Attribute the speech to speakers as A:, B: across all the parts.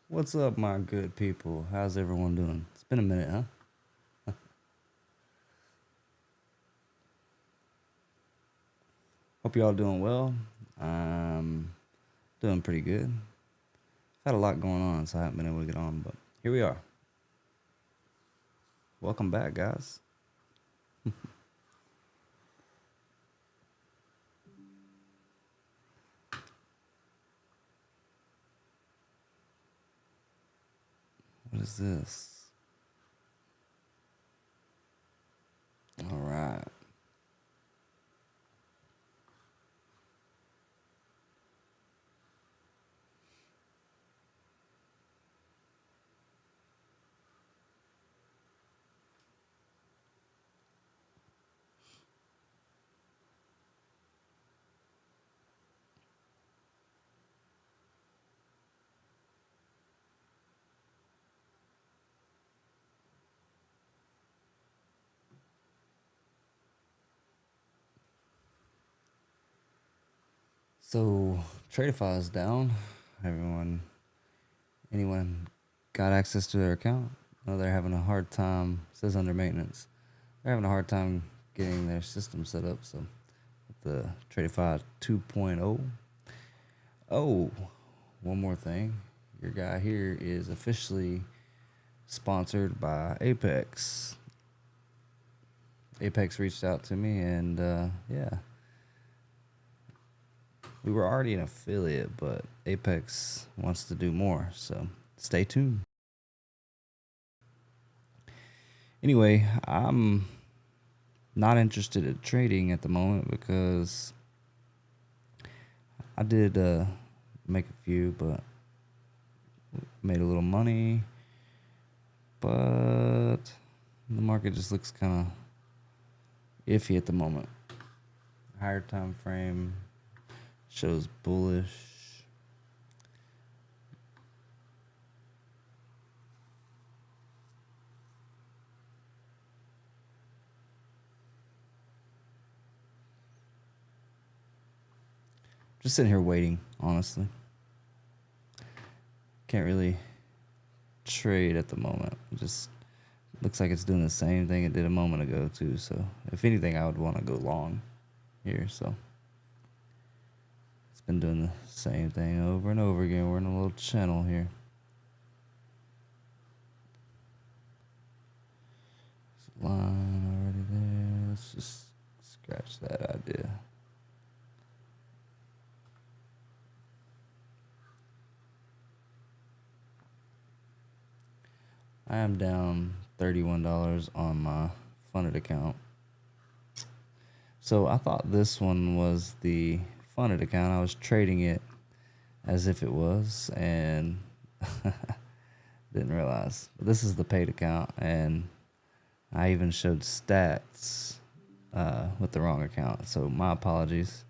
A: What's up, my good people? How's everyone doing? It's been a minute, huh? Hope y'all doing well. I'm doing pretty good. Had a lot going on, so I haven't been able to get on, but here we are. Welcome back, guys. What is this? All right. So, Tradify is down. Everyone, anyone got access to their account? No, they're having a hard time. It says under maintenance. They're having a hard time getting their system set up. So, the Tradify 2.0. Oh, one more thing. Your guy here is officially sponsored by Apex. Apex reached out to me, and yeah, we were already an affiliate, but Apex wants to do more. So stay tuned. Anyway, I'm not interested in trading at the moment because I did make a few, but made a little money. But the market just looks kind of iffy at the moment. Higher time frame shows bullish. Just sitting here waiting, honestly. Can't really trade at the moment. It just looks like it's doing the same thing it did a moment ago too. So if anything, I would want to go long here. So it's been doing the same thing over and over again. We're in a little channel here. There's a line already there. Let's just scratch that idea. I am down $31 on my funded account. So I thought this one was the funded account. I was trading it as if it was, and didn't realize. But this is the paid account, and I even showed stats with the wrong account. So my apologies.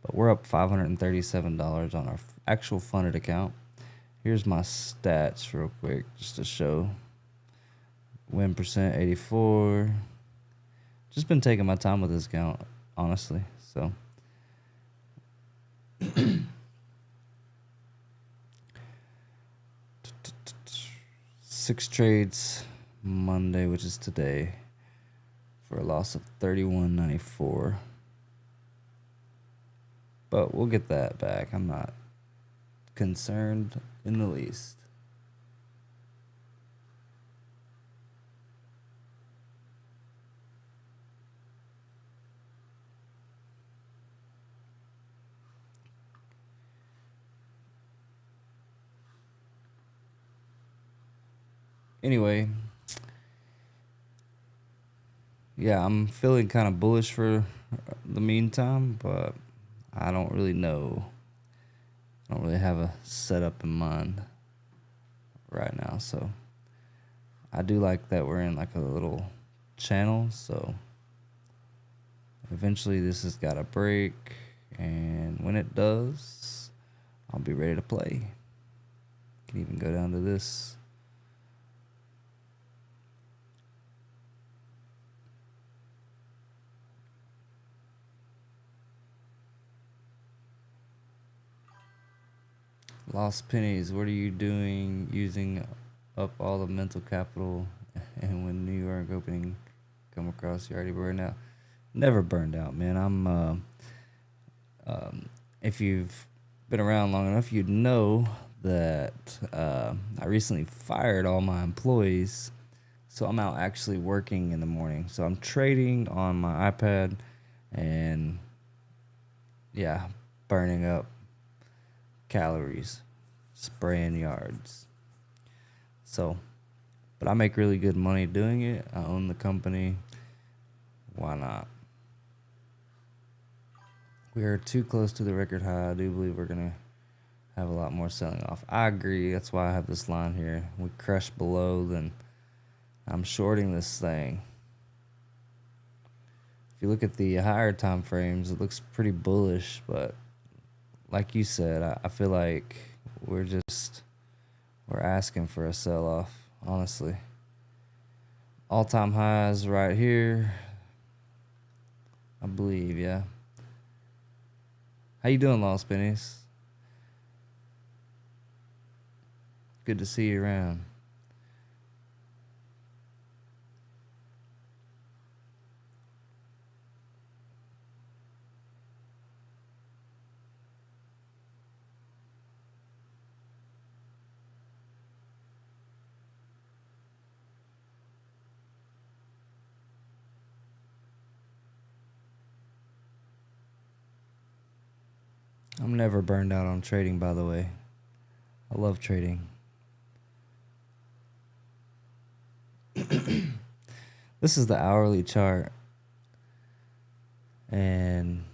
A: But we're up $537 on our actual funded account. Here's my stats real quick just to show. Win percent 84. Just been taking my time with this account, honestly. So 6 trades Monday, which is today, for a loss of 31.94. But we'll get that back. I'm not concerned in the least. Anyway, yeah, I'm feeling kind of bullish for the meantime, but I don't really know. I don't really have a setup in mind right now. So I do like that we're in like a little channel. So eventually this has got to break. And when it does, I'll be ready to play. Can even go down to this. Lost pennies. What are you doing using up all the mental capital and when New York opening come across you already burned out? Never burned out, man. If you've been around long enough, you'd know that I recently fired all my employees. So I'm out actually working in the morning. So I'm trading on my iPad and yeah, burning up calories, spraying yards. So, but I make really good money doing it. I own the company. Why not? We are too close to the record high. I do believe we're going to have a lot more selling off. I agree. That's why I have this line here. We crush below, then I'm shorting this thing. If you look at the higher time frames, it looks pretty bullish, but like you said, I feel like we're asking for a sell off, honestly. All-time highs right here, I believe, yeah. How you doing, Lost Pennies? Good to see you around. I'm never burned out on trading, by the way. I love trading. This is the hourly chart. And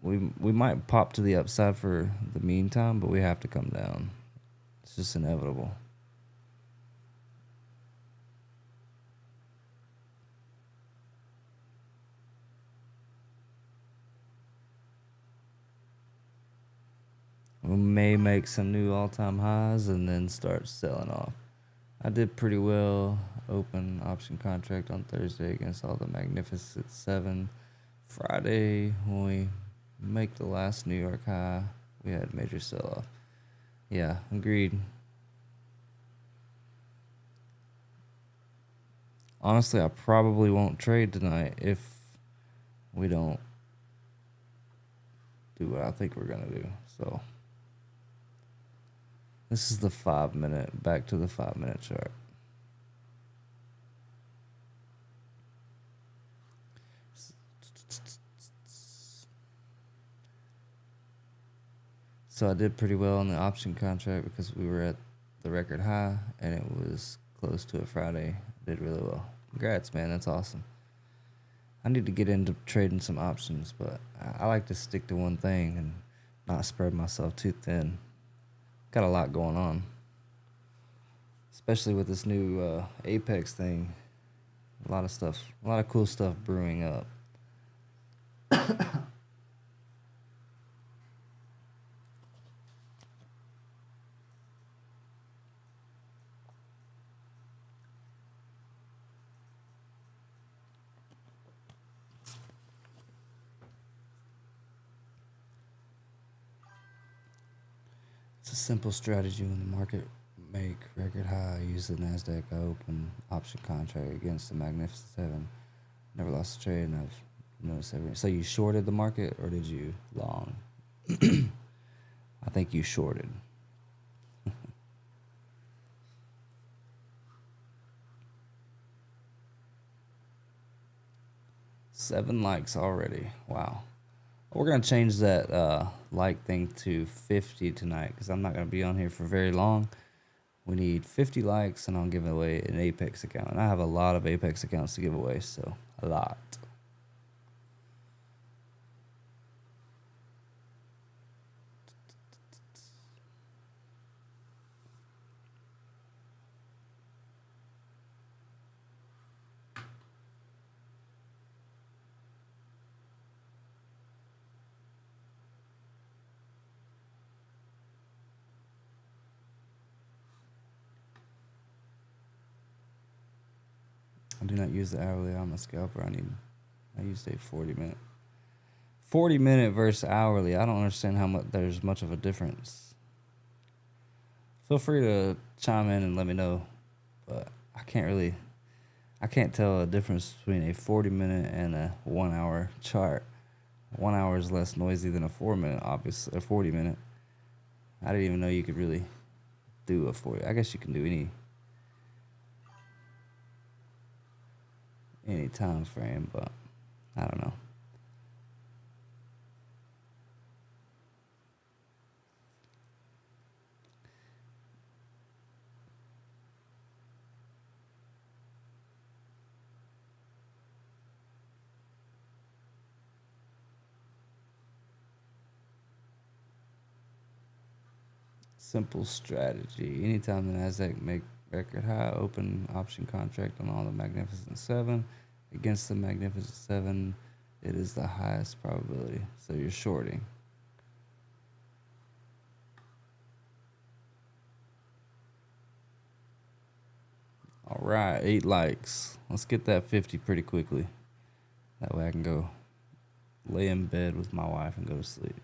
A: we might pop to the upside for the meantime, but we have to come down. It's just inevitable. We may make some new all-time highs and then start selling off. I did pretty well. Open option contract on Thursday against all the Magnificent Seven. Friday, when we make the last New York high, we had major sell-off. Yeah, agreed. Honestly, I probably won't trade tonight if we don't do what I think we're going to do. So this is the 5-minute, back to the 5-minute chart. So I did pretty well on the option contract because we were at the record high and it was close to a Friday. Did really well. Congrats, man. That's awesome. I need to get into trading some options, but I like to stick to one thing and not spread myself too thin. Got a lot going on, especially with this new Apex thing. A lot of stuff, a lot of cool stuff brewing up. It's a simple strategy when the market make record high. Use the Nasdaq open option contract against the Magnificent Seven. Never lost a trade, and I've noticed every. So you shorted the market, or did you long? I think you shorted. 7 likes already. Wow. We're going to change that like thing to 50 tonight because I'm not going to be on here for very long. We need 50 likes and I'll give away an Apex account. And I have a lot of Apex accounts to give away, so a lot. I do not use the hourly. I'm a scalper. I use a 40-minute. 40-minute versus hourly. I don't understand how much there's much of a difference. Feel free to chime in and let me know, but I can't tell a difference between a 40-minute and a 1 hour chart. 1 hour is less noisy than a 4 minute, obviously, a 40 minute. I didn't even know you could really do a 40. I guess you can do any time frame, but I don't know. Simple strategy. Anytime the Nasdaq make record high, open option contract on all the Magnificent Seven against the Magnificent Seven. It is the highest probability. So you're shorting. All right, 8 likes. Let's get that 50 pretty quickly. That way I can go lay in bed with my wife and go to sleep.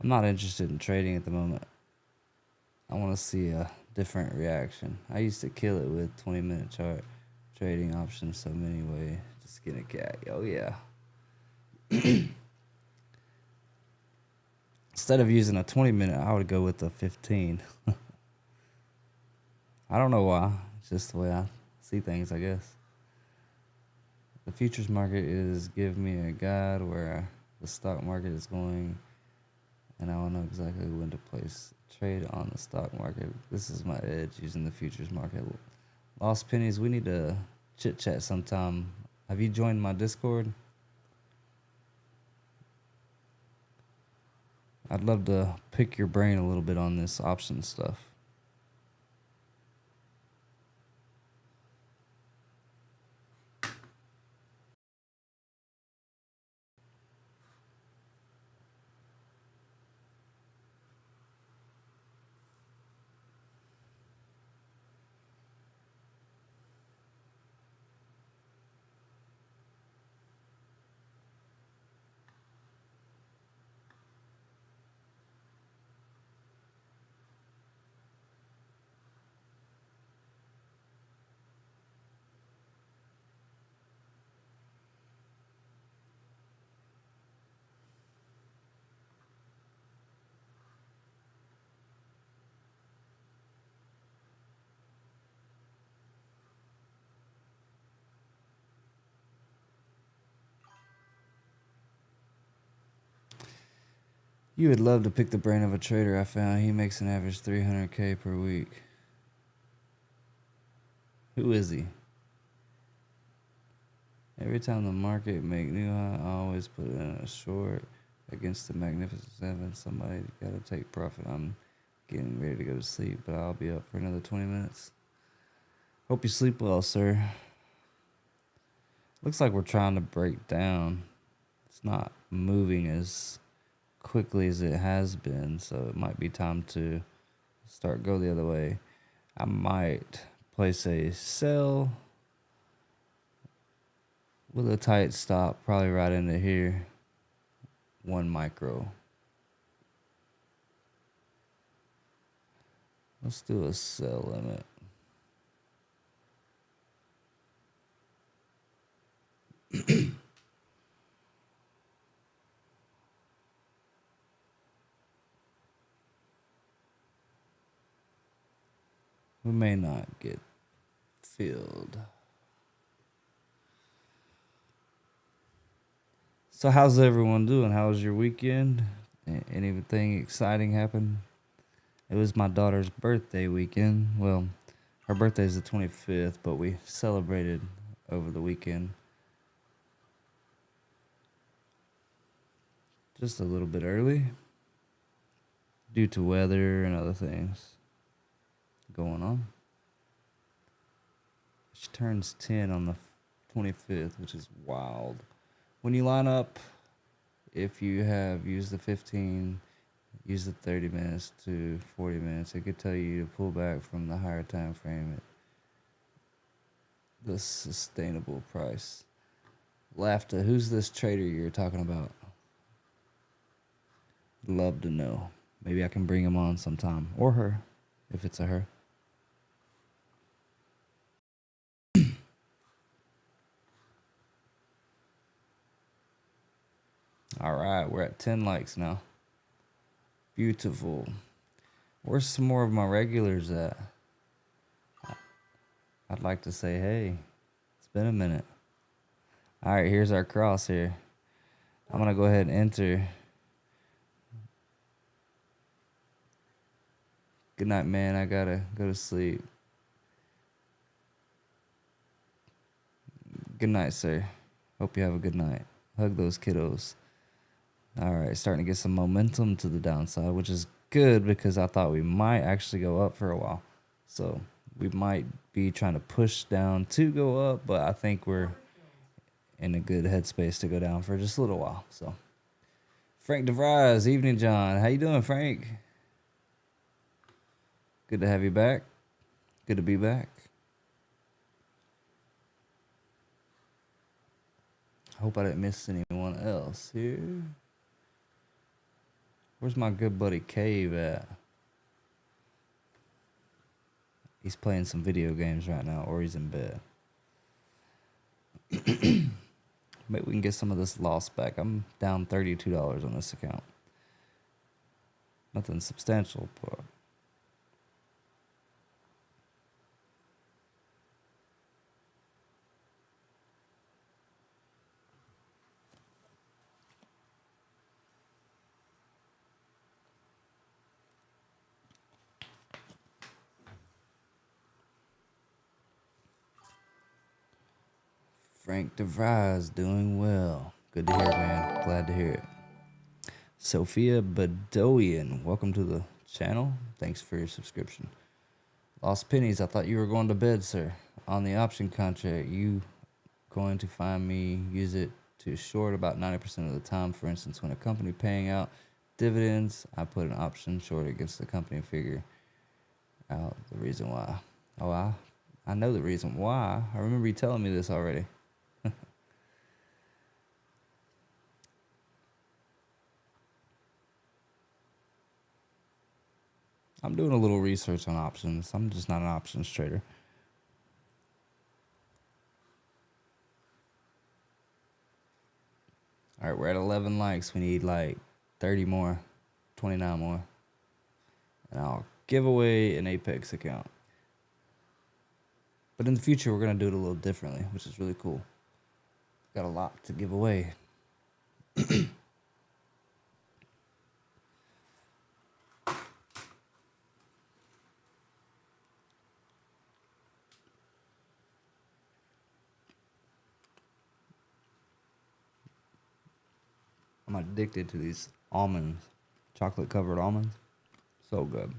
A: I'm not interested in trading at the moment. I want to see a different reaction. I used to kill it with 20-minute chart trading options. So anyway, just skin a cat. Oh yeah. Instead of using a 20-minute, I would go with a 15. I don't know why. It's just the way I see things, I guess. The futures market is giving me a guide where the stock market is going, and I will know exactly when to place trade on the stock market. This is my edge using the futures market. Lost pennies, we need to chit chat sometime. Have you joined my Discord? I'd love to pick your brain a little bit on this option stuff. You would love to pick the brain of a trader. I found he makes an average 300K per week. Who is he? Every time the market make new high, I always put in a short against the Magnificent Seven. Somebody got to take profit. I'm getting ready to go to sleep, but I'll be up for another 20 minutes. Hope you sleep well, sir. Looks like we're trying to break down. It's not moving as quickly as it has been, so it might be time to go the other way. I might place a sell with a tight stop, probably right into here. 1 micro. Let's do a sell limit. We may not get filled. So how's everyone doing? How was your weekend? Anything exciting happen? It was my daughter's birthday weekend. Well, her birthday is the 25th, but we celebrated over the weekend. Just a little bit early due to weather and other things going on. She turns 10 on the 25th, which is wild. When you line up, if you have used the 15, use the 30 minutes to 40 minutes, it could tell you to pull back from the higher time frame at the sustainable price. Laughter, who's this trader you're talking about? Love to know. Maybe I can bring him on sometime. Or her, if it's a her. All right, we're at 10 likes now. Beautiful. Where's some more of my regulars at? I'd like to say, hey, it's been a minute. All right, here's our cross here. I'm going to go ahead and enter. Good night, man. I got to go to sleep. Good night, sir. Hope you have a good night. Hug those kiddos. All right, starting to get some momentum to the downside, which is good because I thought we might actually go up for a while. So we might be trying to push down to go up, but I think we're in a good headspace to go down for just a little while. So Frank DeVries, evening, John. How you doing, Frank? Good to have you back. Good to be back. I hope I didn't miss anyone else here. Where's my good buddy Cave at? He's playing some video games right now, or he's in bed. Maybe we can get some of this loss back. I'm down $32 on this account. Nothing substantial, but Frank DeVries doing well. Good to hear, man. Glad to hear it. Sophia Bedoyan, welcome to the channel. Thanks for your subscription. Lost pennies. I thought you were going to bed, sir. On the option contract, you going to find me use it to short about 90% of the time. For instance, when a company paying out dividends, I put an option short against the company and figure out the reason why. Oh, I know the reason why. I remember you telling me this already. I'm doing a little research on options. I'm just not an options trader. All right, we're at 11 likes. We need like 30 more, 29 more. And I'll give away an Apex account. But in the future, we're going to do it a little differently, which is really cool. Got a lot to give away. I'm addicted to these almonds, chocolate covered almonds. So good.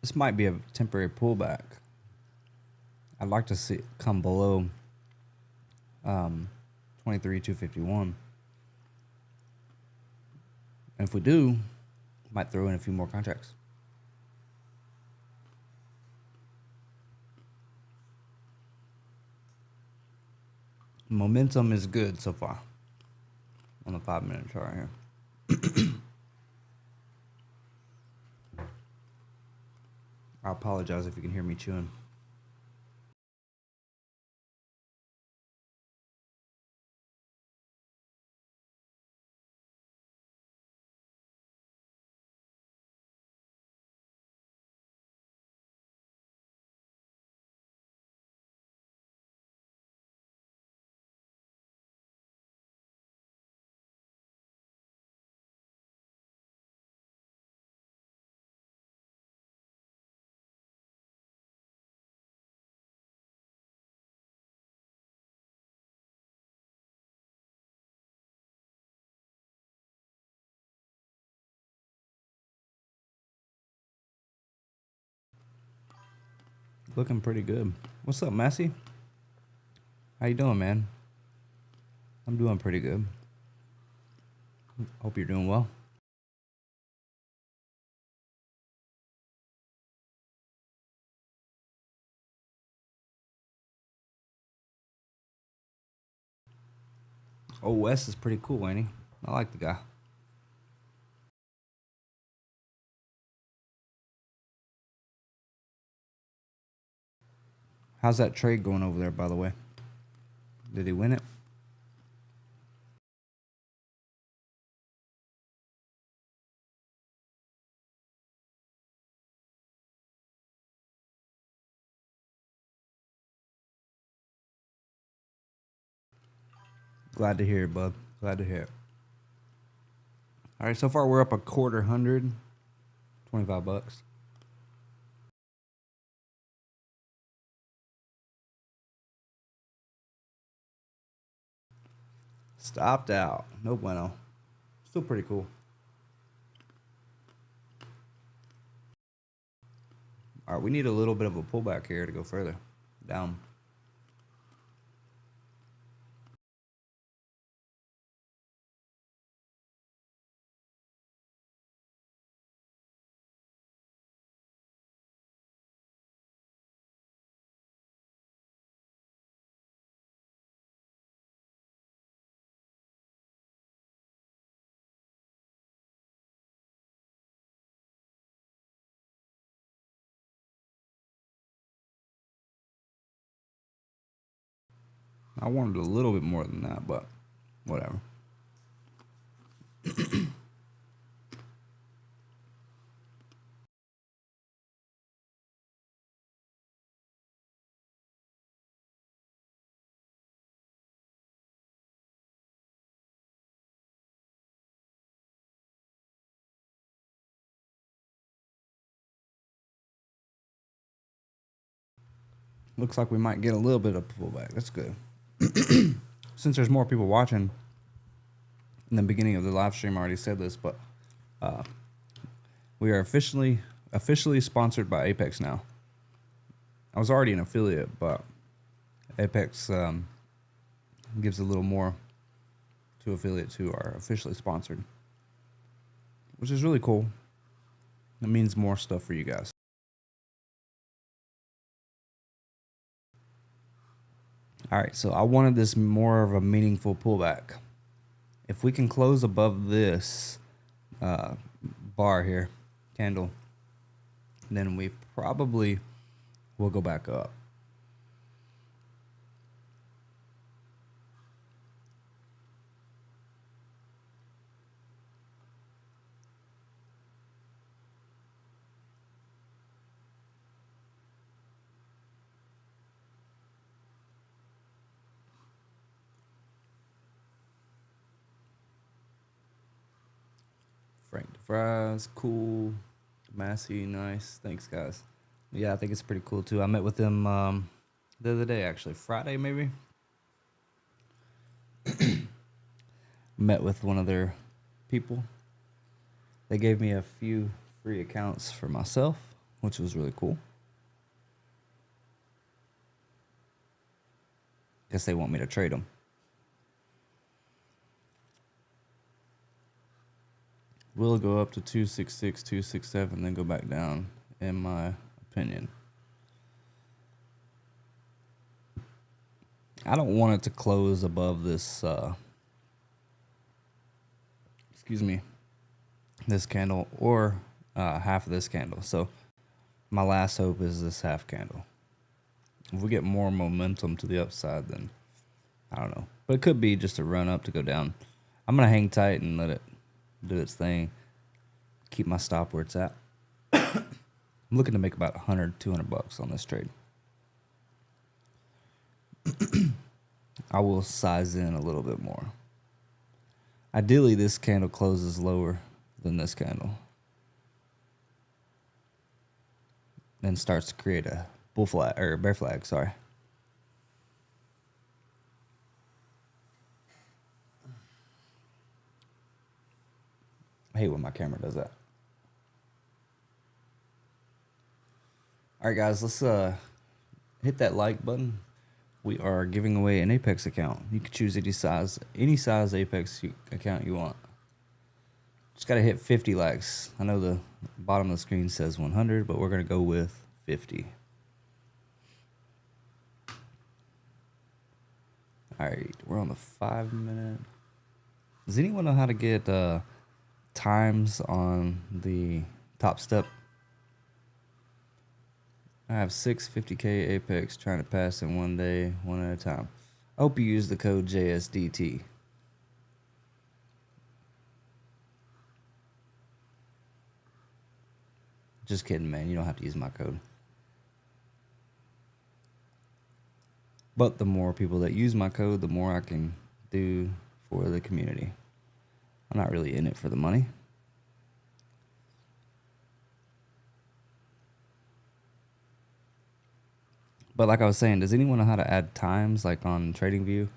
A: This might be a temporary pullback. I'd like to see it come below 23,251. And if we do, might throw in a few more contracts. Momentum is good so far on the 5-minute chart here. I apologize if you can hear me chewing. Looking pretty good. What's up, Massey? How you doing, man? I'm doing pretty good. Hope you're doing well. Oh, Wes is pretty cool, ain't he? I like the guy. How's that trade going over there, by the way? Did he win it? Glad to hear it, bud. Glad to hear it. All right, so far we're up a quarter hundred, $25. Stopped out. No bueno. Still pretty cool. All right, we need a little bit of a pullback here to go further down. I wanted a little bit more than that, but whatever. Looks like we might get a little bit of pullback. That's good. Since there's more people watching, in the beginning of the live stream I already said this, but we are officially sponsored by Apex now. I was already an affiliate, but Apex gives a little more to affiliates who are officially sponsored, which is really cool. It means more stuff for you guys. All right, so I wanted this more of a meaningful pullback. If we can close above this bar here, candle, then we probably will go back up. Frank DeFries, cool. Massey, nice. Thanks, guys. Yeah, I think it's pretty cool, too. I met with them the other day, actually. Friday, maybe? Met with one of their people. They gave me a few free accounts for myself, which was really cool. Guess they want me to trade them. Will go up to 266, 267, then go back down, in my opinion. I don't want it to close above this, this candle or half of this candle. So my last hope is this half candle. If we get more momentum to the upside, then I don't know. But it could be just a run up to go down. I'm going to hang tight and let it do its thing. Keep my stop where it's at. I'm looking to make about 100, 200 bucks on this trade. I will size in a little bit more. Ideally, this candle closes lower than this candle. Then starts to create a bull flag or bear flag, sorry. I hate when my camera does that. All right, guys, let's hit that like button. We are giving away an Apex account. You can choose any size Apex account you want. Just got to hit 50 likes. I know the bottom of the screen says 100, but we're going to go with 50. All right, we're on the 5 minute. Does anyone know how to get times on the top step? I have 6 50K Apex trying to pass in one day, one at a time. I hope you use the code JSDT. Just kidding, man. You don't have to use my code. But the more people that use my code, the more I can do for the community. I'm not really in it for the money. But like I was saying, does anyone know how to add times like on TradingView?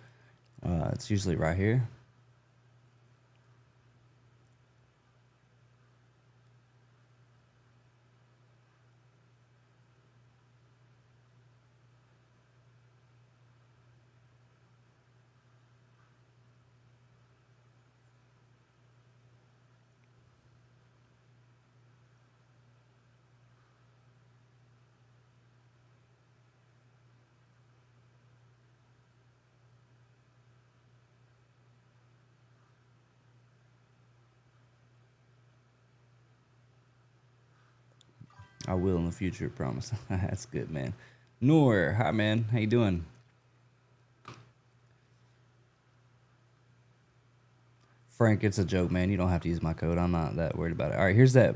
A: It's usually right here. I will in the future, promise. That's good, man. Noor, hi, man. How you doing? Frank, it's a joke, man. You don't have to use my code. I'm not that worried about it. All right, here's that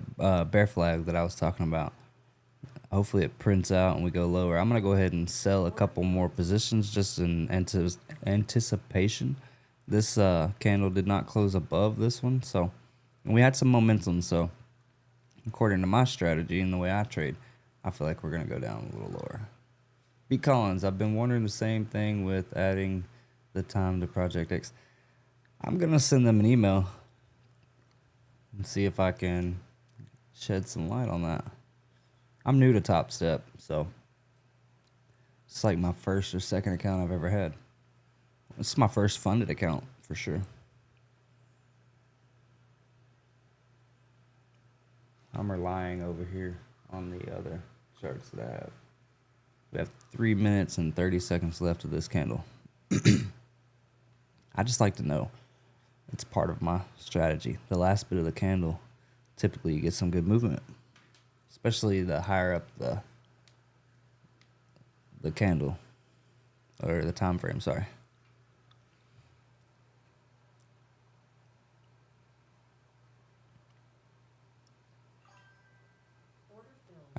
A: bear flag that I was talking about. Hopefully it prints out and we go lower. I'm going to go ahead and sell a couple more positions just in anticipation. This candle did not close above this one, so we had some momentum. So according to my strategy and the way I trade, I feel like we're going to go down a little lower. B. Collins, I've been wondering the same thing with adding the time to Project X. I'm going to send them an email and see if I can shed some light on that. I'm new to Top Step, so it's like my first or second account I've ever had. It's my first funded account for sure. I'm relying over here on the other charts that I have. We have 3 minutes and 30 seconds left of this candle. I just like to know. It's part of my strategy. The last bit of the candle, typically you get some good movement, especially the higher up the candle or the time frame, sorry.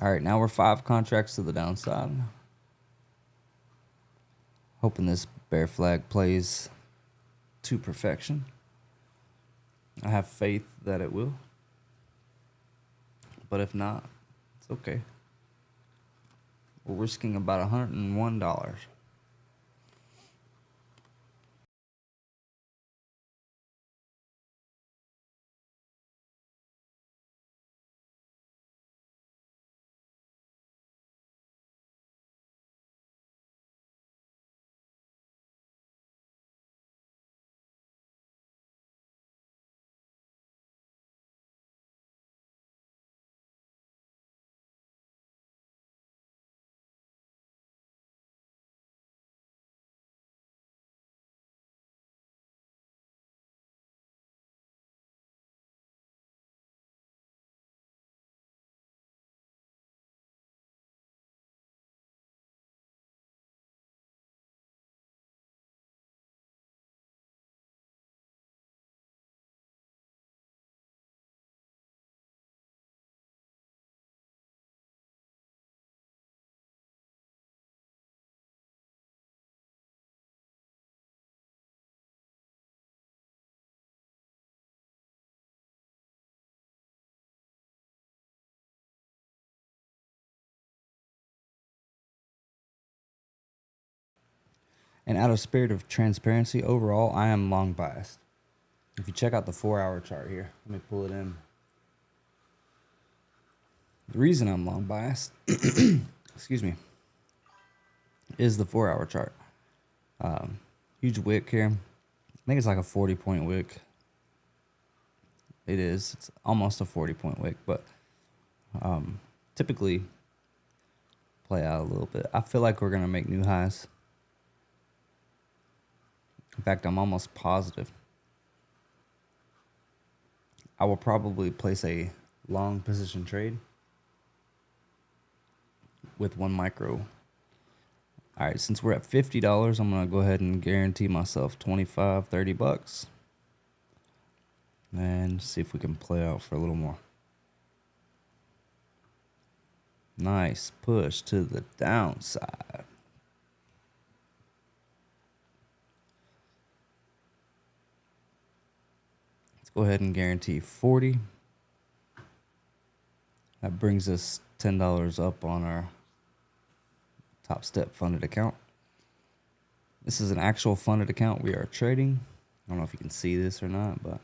A: All right, now we're 5 contracts to the downside. Hoping this bear flag plays to perfection. I have faith that it will. But if not, it's okay. We're risking about $101. And out of spirit of transparency, overall, I am long biased. If you check out the 4-hour chart here, let me pull it in. The reason I'm long biased, excuse me, is the 4-hour chart. Huge wick here. I think it's like a 40-point wick. It is. It's almost a 40-point wick, but typically play out a little bit. I feel like we're going to make new highs. In fact, I'm almost positive. I will probably place a long position trade with 1 micro. All right, since we're at $50, I'm going to go ahead and guarantee myself 25, 30 bucks. And see if we can play out for a little more. Nice push to the downside. Let's go ahead and guarantee 40. That brings us $10 up on our Top Step funded account. This is an actual funded account we are trading. I don't know if you can see this or not, but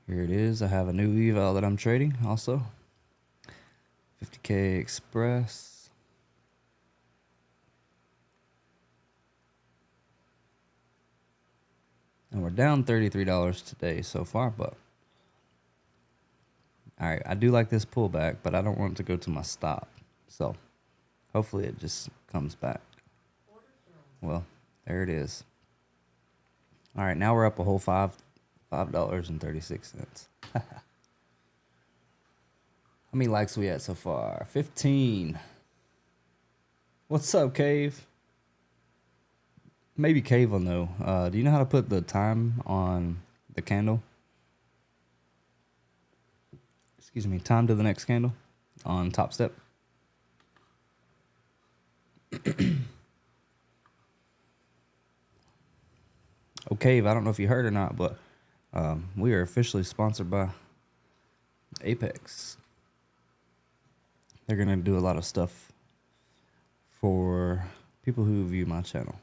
A: here it is. I have a new eval that I'm trading also. 50K Express. And we're down $33 today so far, but all right, I do like this pullback, but I don't want it to go to my stop. So hopefully it just comes back. Well, there it is. All right, now we're up a whole $5.36. How many likes we at so far? 15. What's up, Cave? Maybe Cave will know. Do you know how to put the time on the candle? Excuse me, time to the next candle on Top Step. Okay, I don't know if you heard or not, but we are officially sponsored by Apex. They're going to do a lot of stuff for people who view my channel.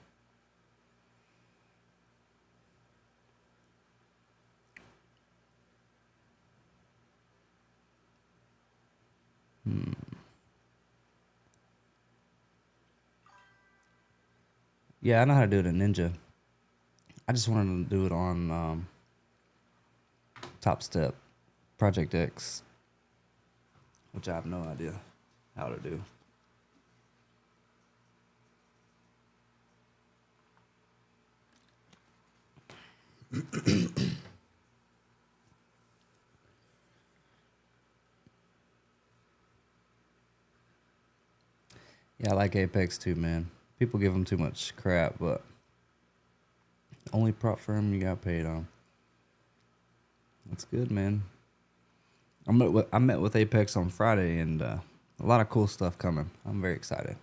A: Yeah, I know how to do it in Ninja. I just wanted to do it on Top Step, Project X, which I have no idea how to do. Yeah, I like Apex too, man. People give them too much crap, but only prop firm you got paid on. That's good, man. I met with Apex on Friday, and a lot of cool stuff coming. I'm very excited.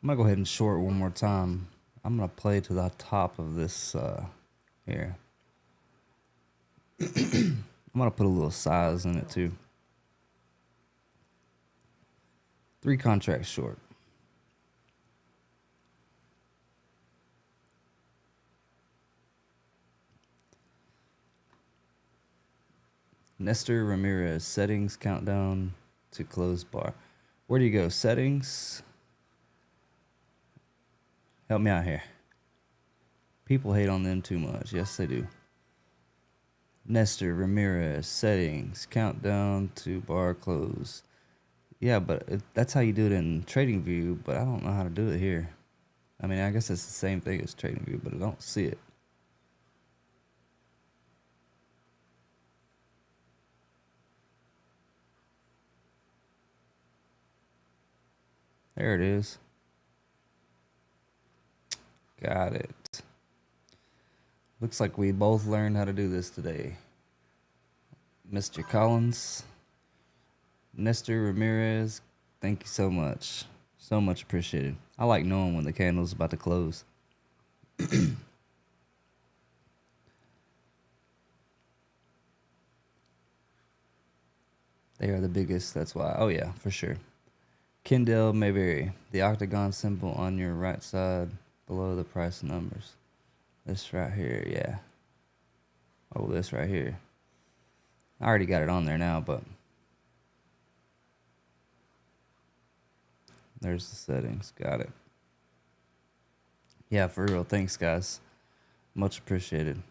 A: I'm going to go ahead and short one more time. I'm going to play to the top of this here. I'm going to put a little size in it, too. 3 contracts short. Nestor Ramirez, settings, countdown to close bar. Where do you go? Settings. Help me out here. People hate on them too much. Yes, they do. Nestor Ramirez, settings, countdown to bar close. Yeah, but that's how you do it in TradingView, but I don't know how to do it here. I mean, I guess it's the same thing as TradingView, but I don't see it. There it is. Got it. Looks like we both learned how to do this today. Mr. Collins, Nestor Ramirez, thank you so much. So much appreciated. I like knowing when the candle's about to close. They are the biggest, that's why. Oh yeah, for sure. Kindle may vary. The octagon symbol on your right side below the price numbers. This right here, yeah. Oh, this right here. I already got it on there now, but there's the settings. Got it. Yeah, for real. Thanks, guys. Much appreciated.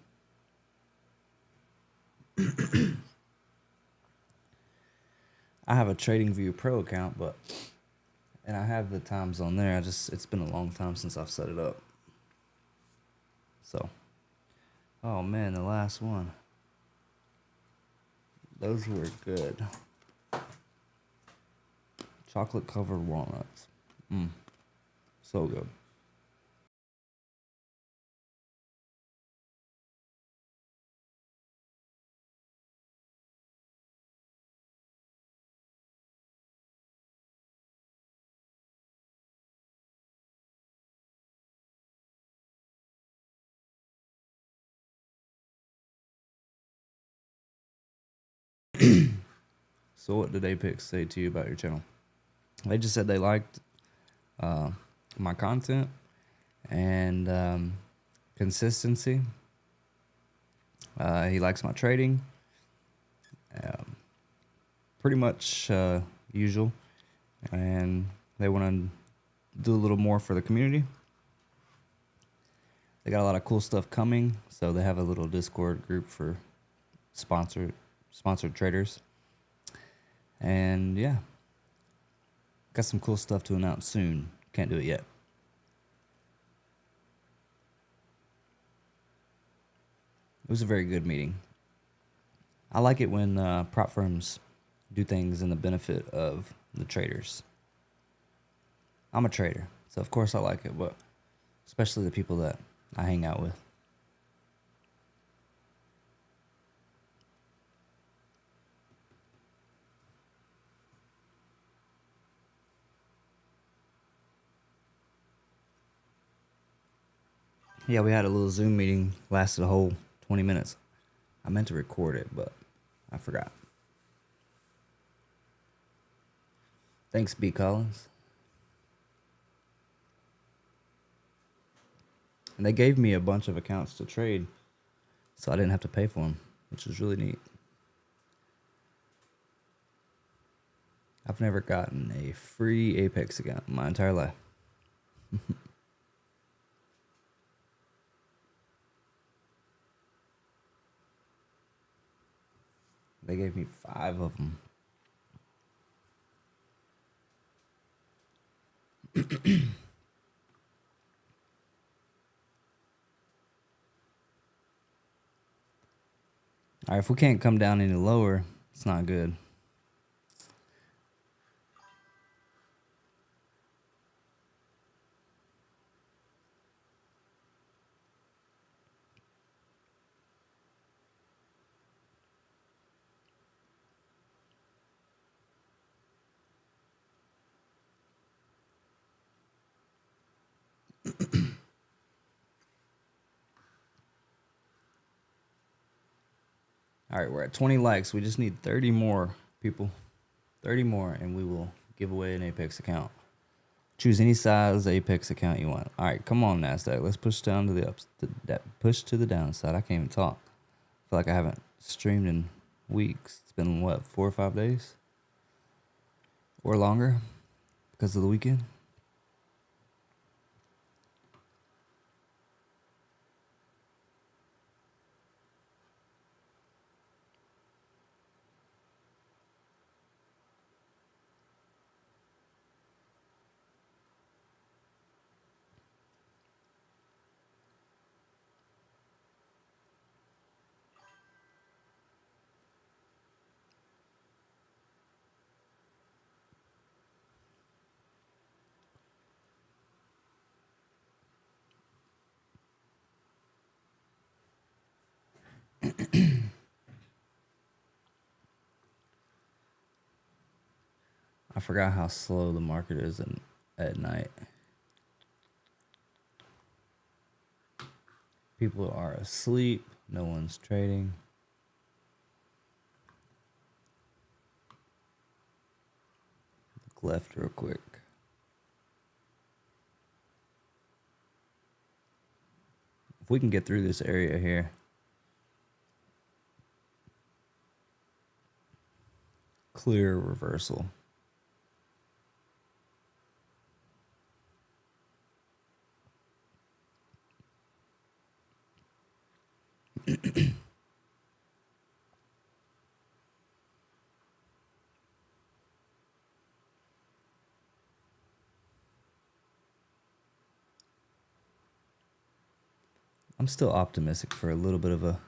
A: I have a TradingView Pro account, and I have the times on there. It's been a long time since I've set it up. So, oh man, the last one. Those were good. Chocolate covered walnuts. So good. So what did Apex say to you about your channel? They just said they liked my content and consistency. He likes my trading. Um, Pretty much usual. And they want to do a little more for the community. They got a lot of cool stuff coming. So they have a little Discord group for sponsored traders. And yeah, got some cool stuff to announce soon. Can't do it yet. It was a very good meeting. I like it when prop firms do things in the benefit of the traders. I'm a trader, so of course I like it, but especially the people that I hang out with. Yeah, we had a little Zoom meeting, lasted a whole 20 minutes. I meant to record it, but I forgot. Thanks, B. Collins. And they gave me a bunch of accounts to trade, so I didn't have to pay for them, which was really neat. I've never gotten a free Apex account in my entire life. They gave me 5 of them. All right, if we can't come down any lower, it's not good. All right, we're at 20 likes. We just need 30 more people. 30 more, and we will give away an Apex account. Choose any size Apex account you want. All right, come on, NASDAQ. Let's push down to the ups. Push to the downside. I can't even talk. I feel like I haven't streamed in weeks. It's been, what, 4 or 5 days? Or longer because of the weekend. I forgot how slow the market is at night. People are asleep. No one's trading. The look left real quick. If we can get through this area here, clear reversal. I'm still optimistic for a little bit of a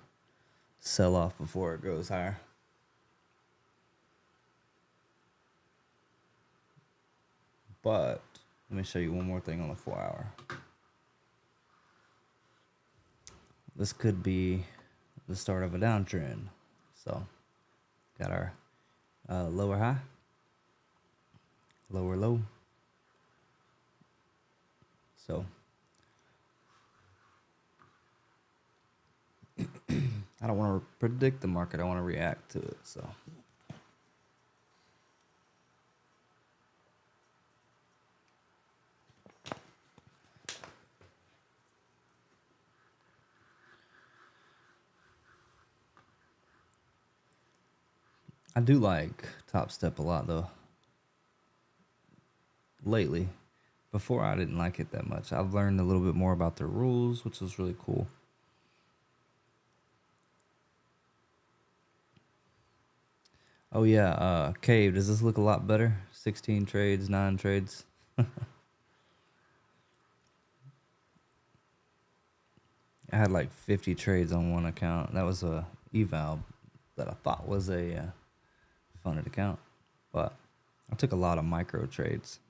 A: sell-off before it goes higher. But let me show you one more thing on the 4-hour. This could be the start of a downtrend. So, got our lower high, lower low. So, I don't want to predict the market. I want to react to it. So, I do like Top Step a lot though. Lately, before I didn't like it that much. I've learned a little bit more about the rules, which is really cool. Oh yeah, Cave, does this look a lot better? 16 trades, 9 trades. I had like 50 trades on one account. That was a eval that I thought was a funded account, but I took a lot of micro trades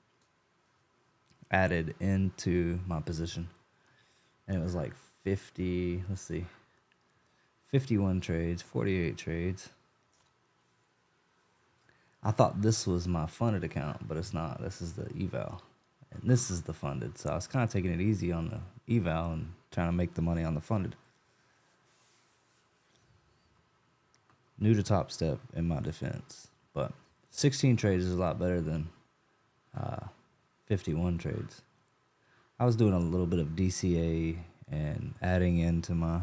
A: added into my position, and it was like 50. Let's see, 51 trades, 48 trades. I thought this was my funded account, but it's not. This is the eval, and this is the funded. So I was kind of taking it easy on the eval and trying to make the money on the funded. New to Top Step in my defense, but 16 trades is a lot better than 51 trades. I was doing a little bit of DCA and adding into my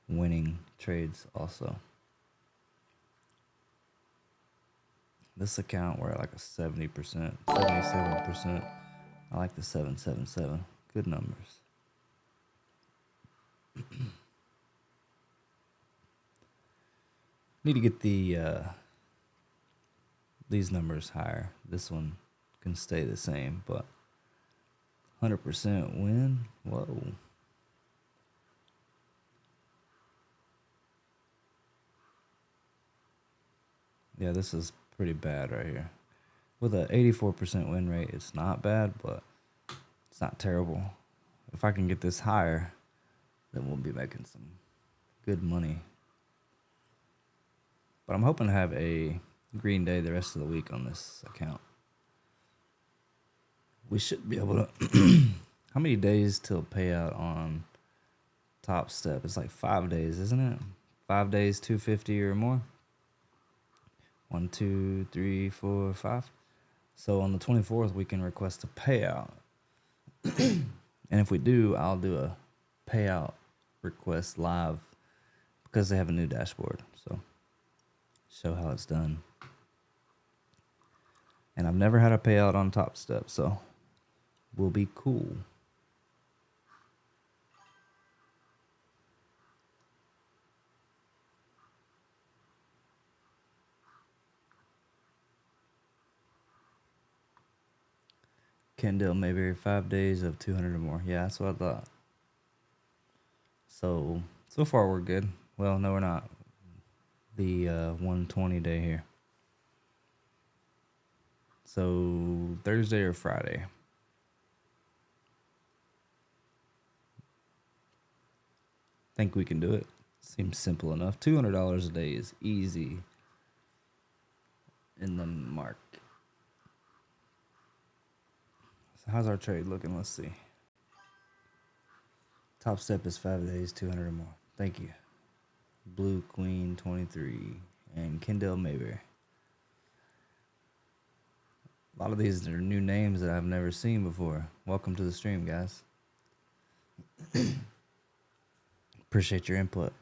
A: winning trades also. This account, we're at like a 70%, 77%. I like the 777. Good numbers. Need to get these numbers higher. This one can stay the same, but 100% win. Whoa. Yeah, this is pretty bad right here. With an 84% win rate, it's not bad, but it's not terrible. If I can get this higher, then we'll be making some good money. But I'm hoping to have a green day the rest of the week on this account. We should be able to... How many days till payout on Top Step? It's like 5 days, isn't it? 5 days, 250 or more. 1, 2, 3, 4, 5. So on the 24th, we can request a payout. And if we do, I'll do a payout request live because they have a new dashboard. So show how it's done. And I've never had a payout on Top Step, so we'll be cool. Kendall Mayberry, 5 days of 200 or more. Yeah, that's what I thought. So far we're good. Well, no, we're not. The 120 day here. So Thursday or Friday. Think we can do it. Seems simple enough. $200 a day is easy in the market. So how's our trade looking? Let's see. Top Step is 5 days, 200 or more. Thank you. Blue Queen 23 and Kendall Mayberry. A lot of these are new names that I've never seen before. Welcome to the stream, guys. Appreciate your input.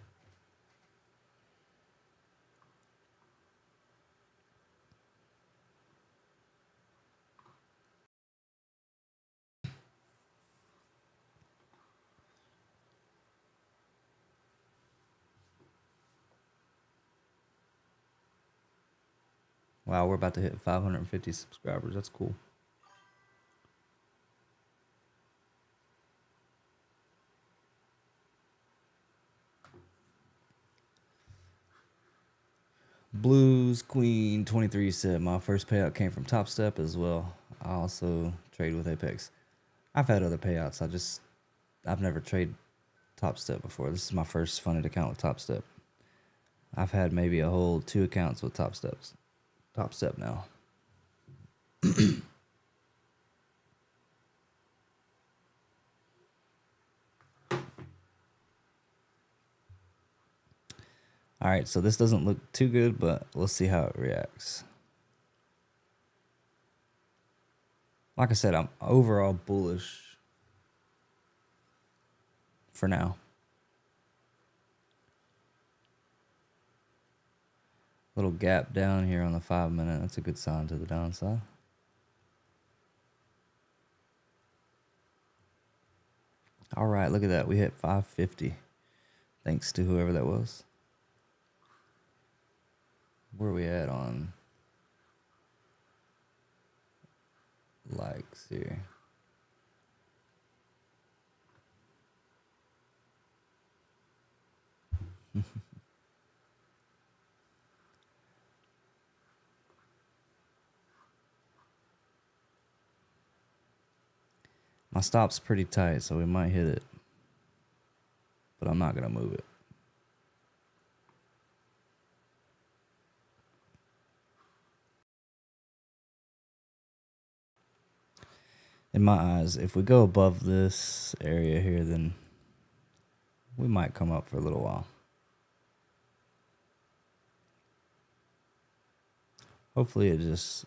A: Wow, we're about to hit 550 subscribers. That's cool. Blues Queen 23 said my first payout came from Top Step as well. I also trade with Apex. I've had other payouts. I've never traded Top Step before. This is my first funded account with Top Step. I've had maybe a whole 2 accounts with Top Step now. All right, so this doesn't look too good, but let's see how it reacts. Like I said, I'm overall bullish for now. Little gap down here on the 5 minute. That's a good sign to the downside. All right, look at that. We hit 550. Thanks to whoever that was. Where are we at on likes here? My stop's pretty tight, so we might hit it. But I'm not going to move it. In my eyes, if we go above this area here, then we might come up for a little while. Hopefully it just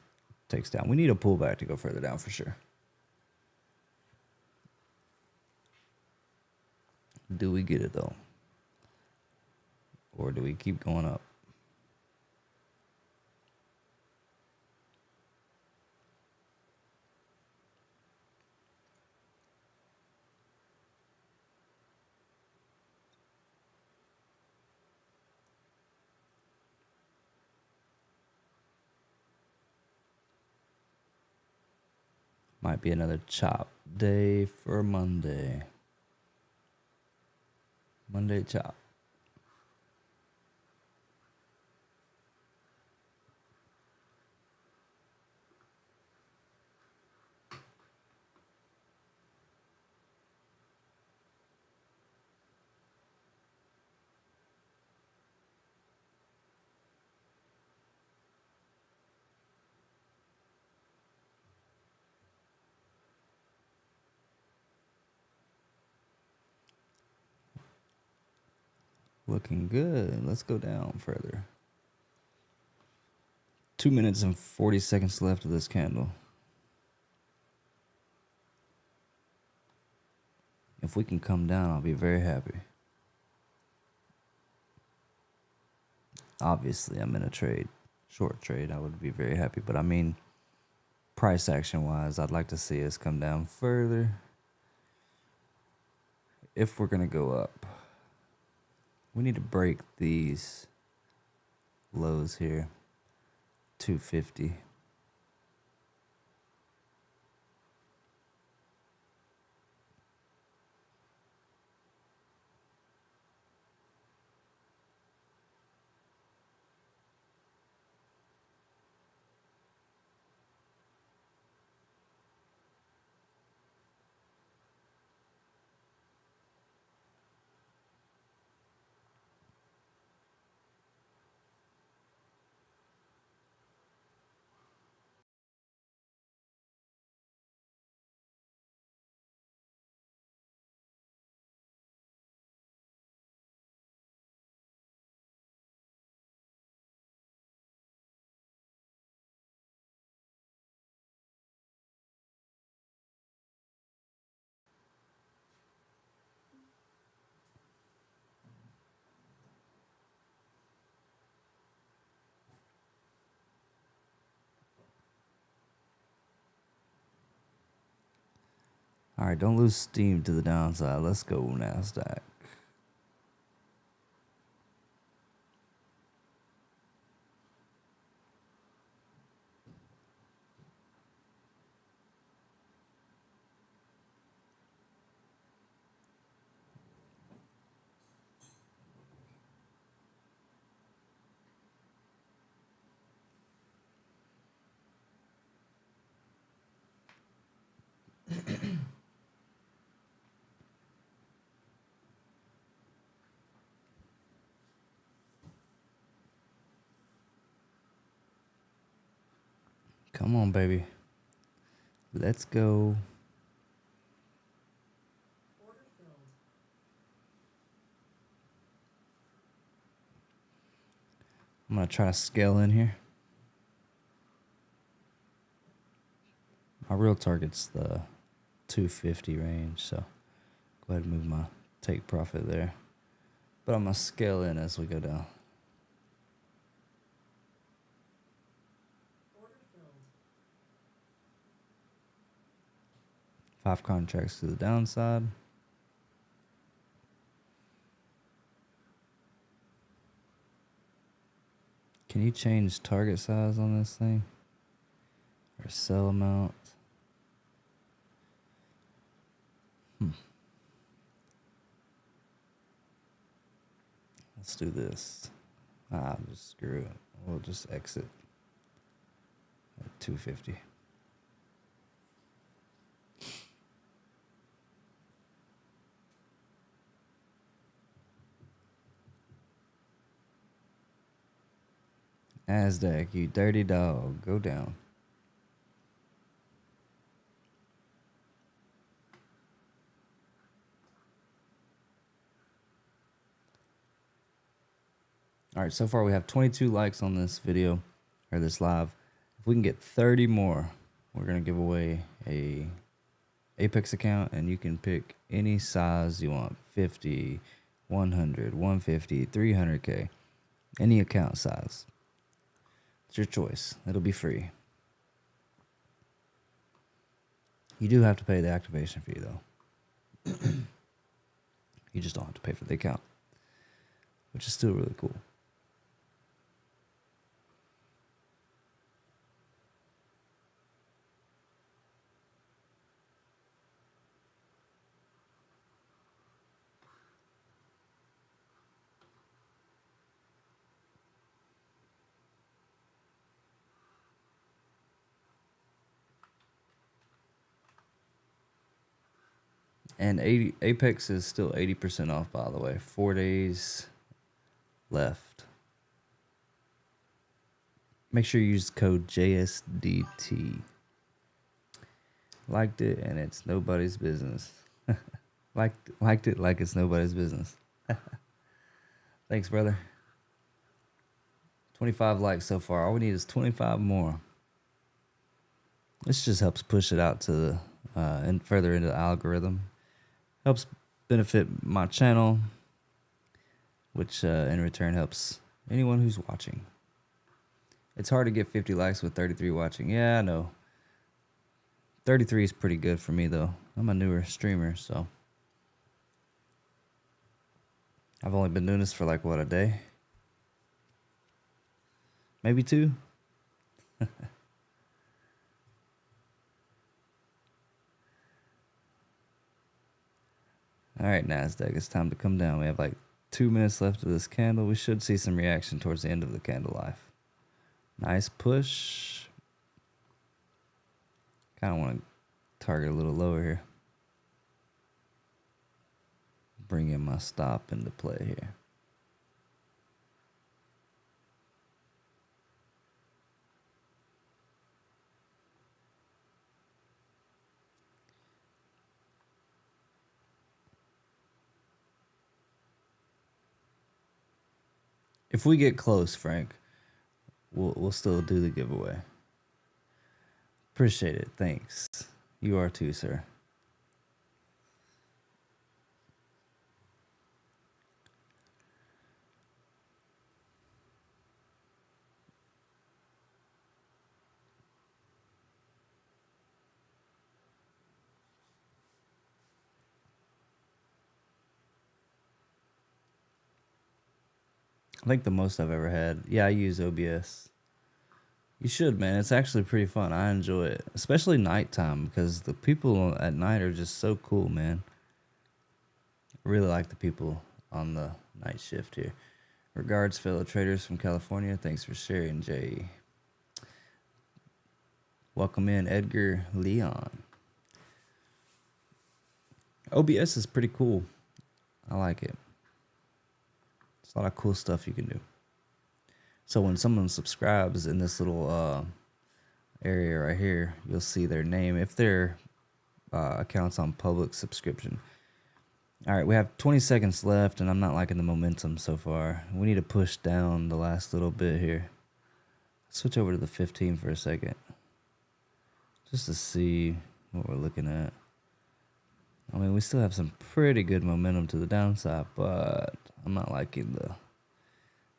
A: takes down. We need a pullback to go further down for sure. Do we get it though? Or do we keep going up? Might be another chop day for Monday. Monday chop. Looking good. Let's go down further. 2 minutes and 40 seconds left of this candle. If we can come down, I'll be very happy. Obviously, I'm in a trade, short trade. I would be very happy. But I mean, price action wise, I'd like to see us come down further. If we're going to go up, we need to break these lows here. 250. All right, don't lose steam to the downside. Let's go, NASDAQ. Come on, baby. Let's go. I'm going to try to scale in here. My real target's the 250 range, so go ahead and move my take profit there. But I'm going to scale in as we go down. Five contracts to the downside. Can you change target size on this thing? Or sell amount? Let's do this. Just screw it. We'll just exit at 250. NASDAQ, you dirty dog, go down. All right, so far we have 22 likes on this video, or this live. If we can get 30 more, we're going to give away a Apex account, and you can pick any size you want. 50, 100, 150, 300K. Any account size. It's your choice. It'll be free. You do have to pay the activation fee, though. You just don't have to pay for the account, which is still really cool. And Apex is still 80% off, by the way. 4 days left. Make sure you use code JSDT. Liked it, and it's nobody's business. liked it like it's nobody's business. Thanks, brother. 25 likes so far. All we need is 25 more. This just helps push it out to the and further into the algorithm. Helps benefit my channel, which in return helps anyone who's watching. It's hard to get 50 likes with 33 watching. Yeah, I know. 33 is pretty good for me, though. I'm a newer streamer, so I've only been doing this for like, what, a day? Maybe 2? All right, NASDAQ, it's time to come down. We have like 2 minutes left of this candle. We should see some reaction towards the end of the candle life. Nice push. Kind of want to target a little lower here. Bring in my stop into play here. If we get close, Frank, we'll still do the giveaway. Appreciate it. Thanks. You are too, sir. I think the most I've ever had. Yeah, I use OBS. You should, man. It's actually pretty fun. I enjoy it, especially nighttime because the people at night are just so cool, man. I really like the people on the night shift here. Regards, fellow traders from California. Thanks for sharing, Jay. Welcome in, Edgar Leon. OBS is pretty cool. I like it. There's a lot of cool stuff you can do. So when someone subscribes in this little area right here, you'll see their name if their account's on public subscription. All right, we have 20 seconds left, and I'm not liking the momentum so far. We need to push down the last little bit here. Switch over to the 15 for a second, just to see what we're looking at. I mean, we still have some pretty good momentum to the downside, but I'm not liking the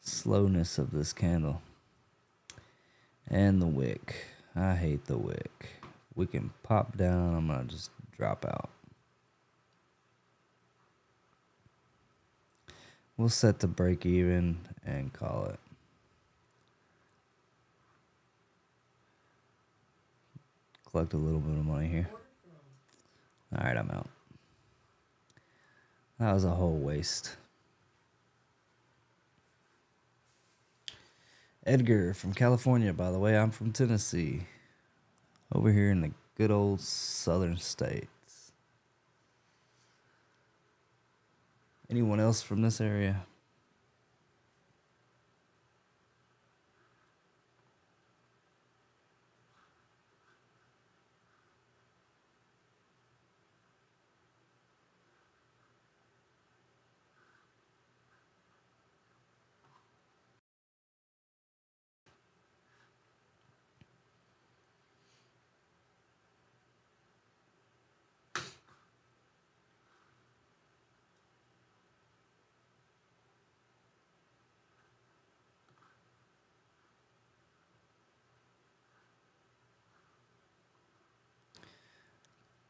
A: slowness of this candle. And the wick. I hate the wick. We can pop down. I'm going to just drop out. We'll set the break even and call it. Collect a little bit of money here. All right, I'm out. That was a whole waste. Edgar from California, by the way. I'm from Tennessee. Over here in the good old southern states. Anyone else from this area?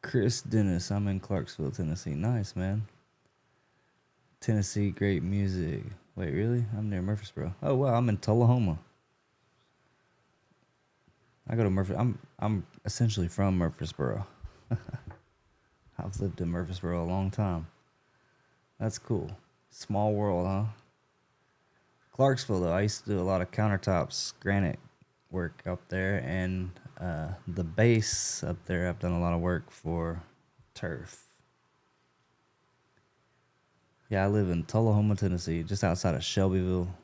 A: Chris Dennis. I'm in Clarksville, Tennessee. Nice, man. Tennessee, great music. Wait, really? I'm near Murfreesboro. Oh wow, I'm in Tullahoma. I go to Murfreesboro. I'm essentially from Murfreesboro. I've lived in Murfreesboro a long time. That's cool. Small world, huh? Clarksville, though, I used to do a lot of countertops, granite work up there, and the base up there, I've done a lot of work for turf. Yeah, I live in Tullahoma, Tennessee, just outside of Shelbyville.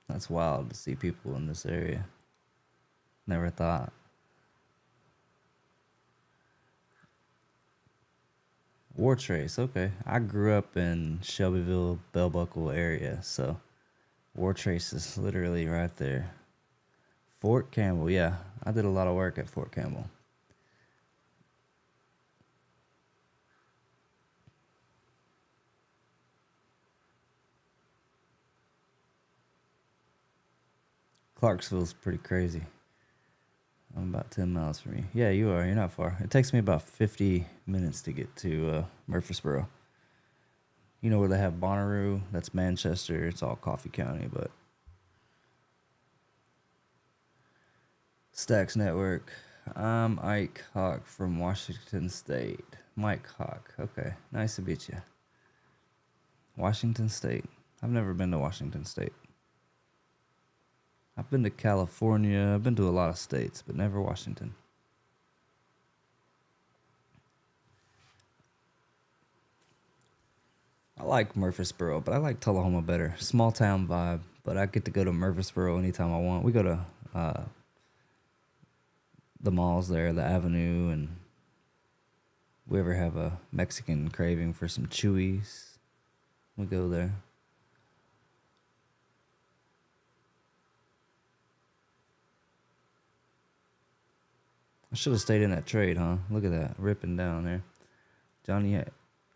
A: That's wild to see people in this area. Never thought. War Trace, okay. I grew up in Shelbyville, Bell Buckle area, so War Trace is literally right there. Fort Campbell, yeah. I did a lot of work at Fort Campbell. Clarksville's pretty crazy. I'm about 10 miles from you. Yeah, you are. You're not far. It takes me about 50 minutes to get to Murfreesboro. You know where they have Bonnaroo? That's Manchester. It's all Coffee County, but Stacks Network. I'm Ike Hawk from Washington State. Mike Hawk. Okay, nice to meet you. Washington State. I've never been to Washington State. I've been to California. I've been to a lot of states, but never Washington. I like Murfreesboro, but I like Tullahoma better. Small town vibe, but I get to go to Murfreesboro anytime I want. We go to the malls there, the Avenue, and we ever have a Mexican craving for some Chewies, we go there. I should have stayed in that trade, huh? Look at that, ripping down there. Johnny,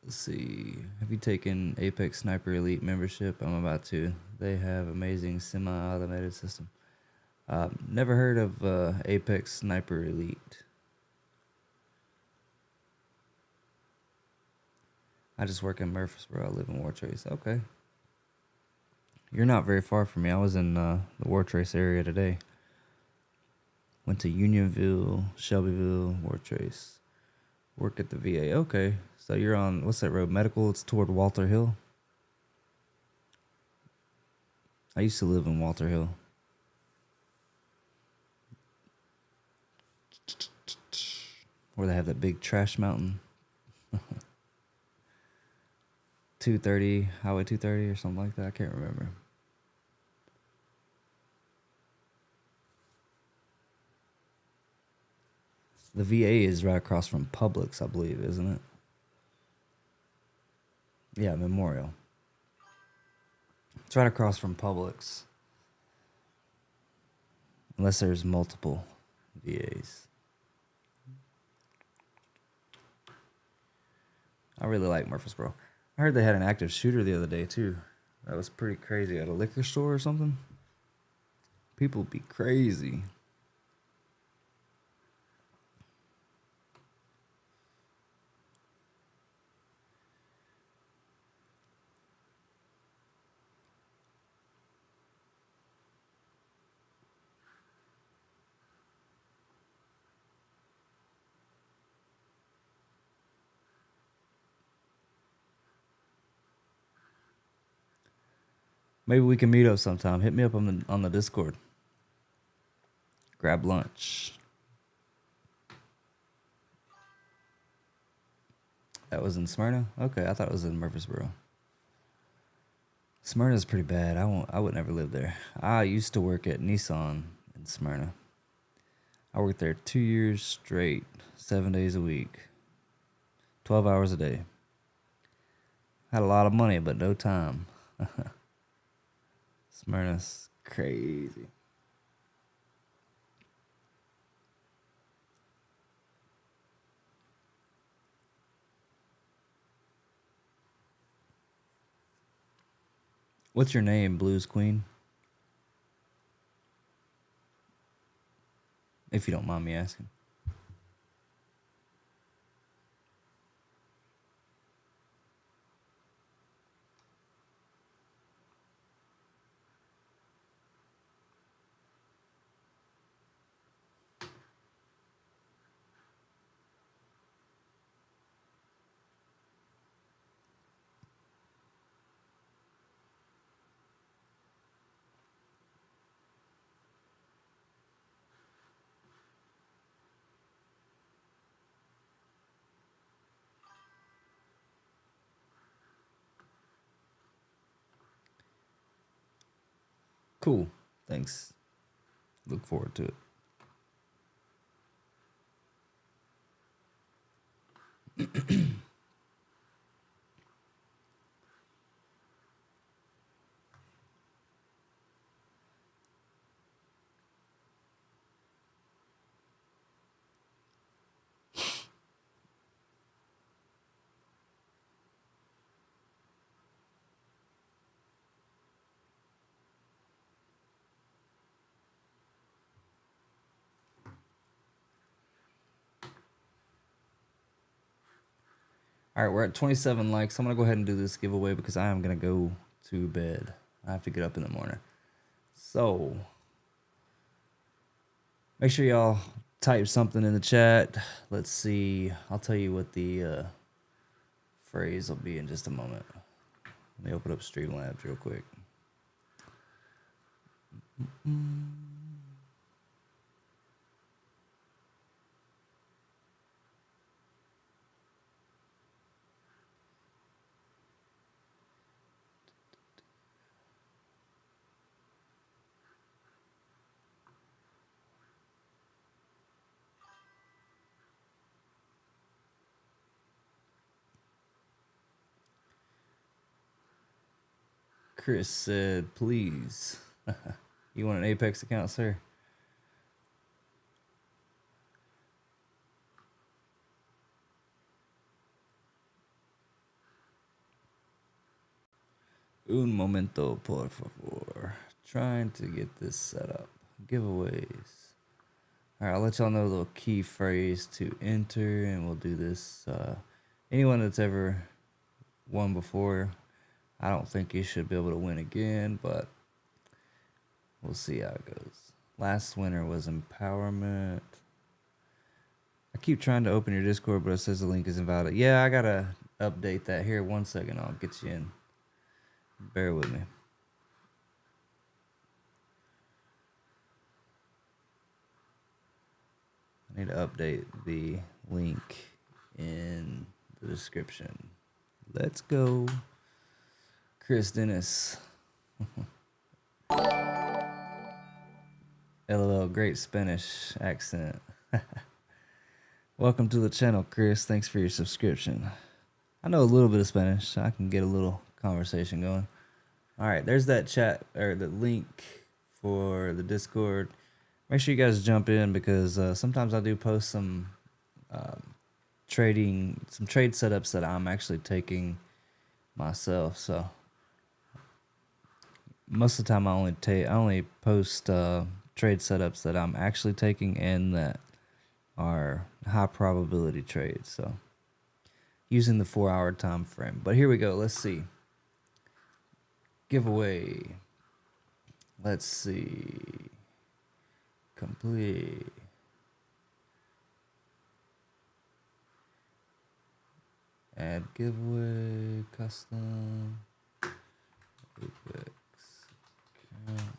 A: let's see. Have you taken Apex Sniper Elite membership? I'm about to. They have amazing semi-automated system. Never heard of Apex Sniper Elite. I just work in Murfreesboro. I live in Wartrace. Okay. You're not very far from me. I was in the Wartrace area today. Went to Unionville, Shelbyville, Wartrace. Work at the VA. Okay. So you're on, what's that road? Medical? It's toward Walter Hill. I used to live in Walter Hill. Where they have that big trash mountain. 230, Highway 230 or something like that. I can't remember. The VA is right across from Publix, I believe, isn't it? Yeah, Memorial. It's right across from Publix. Unless there's multiple VAs. I really like Murfreesboro. I heard they had an active shooter the other day, too. That was pretty crazy. At a liquor store or something? People be crazy. Maybe we can meet up sometime. Hit me up on the Discord. Grab lunch. That was in Smyrna? Okay, I thought it was in Murfreesboro. Smyrna's pretty bad. I would never live there. I used to work at Nissan in Smyrna. I worked there 2 years straight, 7 days a week, 12 hours a day. Had a lot of money, but no time. Smyrna's crazy. What's your name, Blues Queen? If you don't mind me asking. Cool. Thanks. Look forward to it. All right, we're at 27 likes. I'm going to go ahead and do this giveaway because I am going to go to bed. I have to get up in the morning. So, make sure y'all type something in the chat. Let's see. I'll tell you what the phrase will be in just a moment. Let me open up Streamlabs real quick. Chris said, please. You want an Apex account, sir? Un momento, por favor. Trying to get this set up. Giveaways. All right, I'll let y'all know the key phrase to enter, and we'll do this. Anyone that's ever won before. I don't think you should be able to win again, but we'll see how it goes. Last winner was empowerment. I keep trying to open your Discord, but it says the link is invalid. Yeah, I gotta update that here. 1 second, I'll get you in. Bear with me. I need to update the link in the description. Let's go. Chris Dennis. LOL, great Spanish accent. Welcome to the channel, Chris. Thanks for your subscription. I know a little bit of Spanish. I can get a little conversation going. All right, there's that chat or the link for the Discord. Make sure you guys jump in because sometimes I do post some trade setups that I'm actually taking myself. So most of the time I only post trade setups that I'm actually taking and that are high probability trades. So using the 4-hour time frame. But here we go. Let's see. Giveaway. Let's see. Complete. Add giveaway. Custom. Apex account.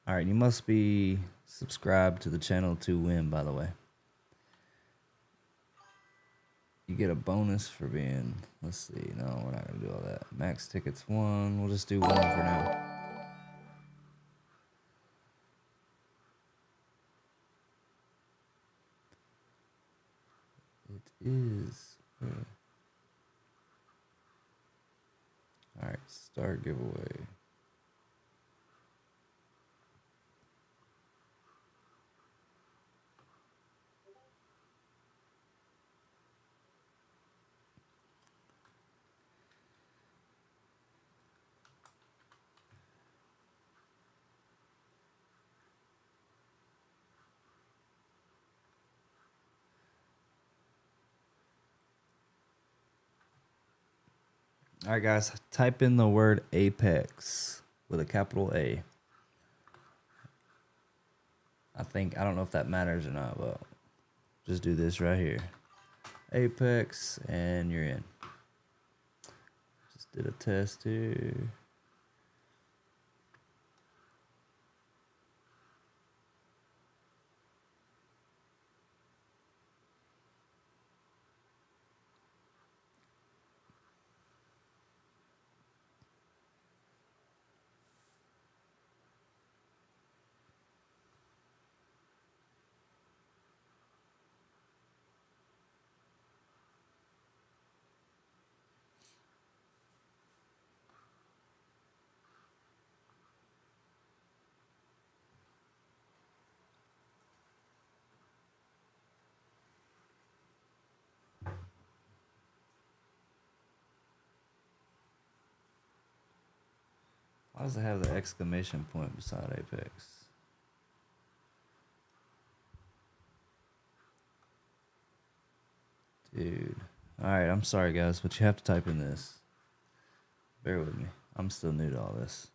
A: All right, you must be subscribed to the channel to win, by the way. You get a bonus for being, let's see, no, we're not going to do all that. Max tickets 1, we'll just do 1 for now. It is. All right, start giveaway. All right, guys, type in the word Apex with a capital A. I don't know if that matters or not, but just do this right here. Apex, and you're in. Just did a test here. Why does it have the exclamation point beside Apex? Dude. Alright, I'm sorry guys, but you have to type in this. Bear with me. I'm still new to all this.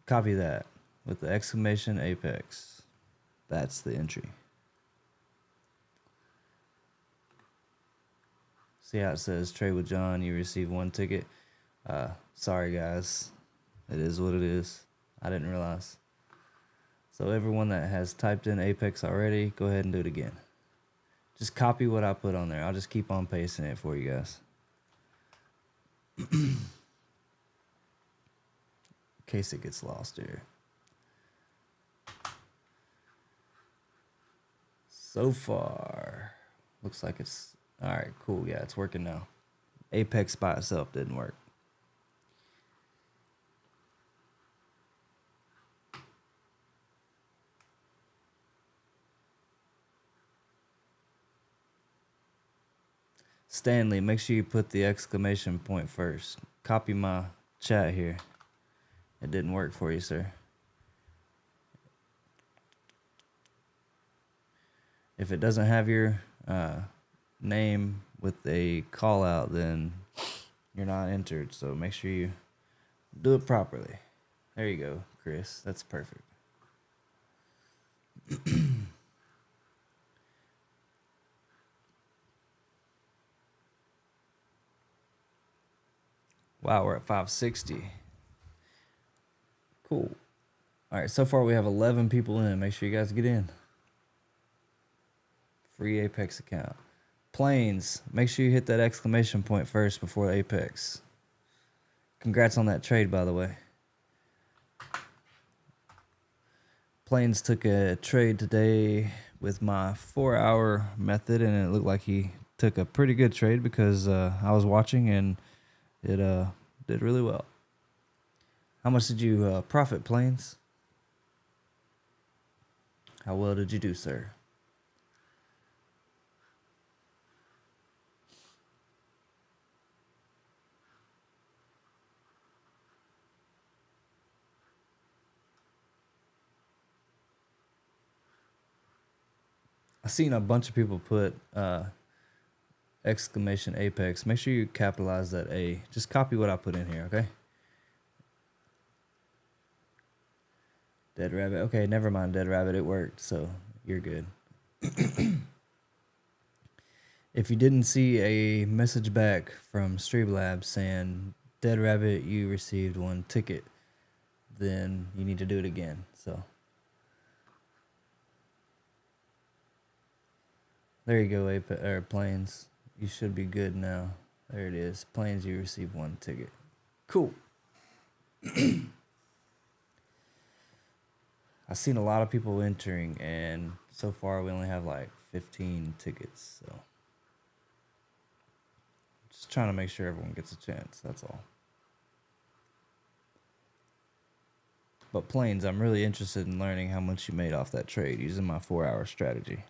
A: Copy that with the exclamation Apex. That's the entry. See how it says trade with John, you receive 1 ticket. Sorry guys. It is what it is. I didn't realize. So everyone that has typed in Apex already, go ahead and do it again. Just copy what I put on there. I'll just keep on pasting it for you guys. In case it gets lost here. So far, looks like it's... Alright, cool. Yeah, it's working now. Apex by itself didn't work. Stanley, make sure you put the exclamation point first. Copy my chat here. It didn't work for you, sir. If it doesn't have your name with a call out, then you're not entered. So make sure you do it properly. There you go, Chris. That's perfect. Wow, we're at 560. Cool. All right, so far we have 11 people in. Make sure you guys get in. Free Apex account. Planes, make sure you hit that exclamation point first before Apex. Congrats on that trade, by the way. Planes took a trade today with my 4-hour method, and it looked like he took a pretty good trade because I was watching and it did really well. How much did you profit, Planes? How well did you do, sir? I've seen a bunch of people put exclamation Apex. Make sure you capitalize that A. Just copy what I put in here, okay? Dead Rabbit. Okay, never mind, Dead Rabbit. It worked, so you're good. If you didn't see a message back from Streamlabs saying, Dead Rabbit, you received 1 ticket, then you need to do it again, so. There you go, Planes. You should be good now. There it is. Planes, you received 1 ticket. Cool. I've seen a lot of people entering, and so far we only have like 15 tickets, so. Just trying to make sure everyone gets a chance, that's all. But Planes, I'm really interested in learning how much you made off that trade using my 4-hour strategy.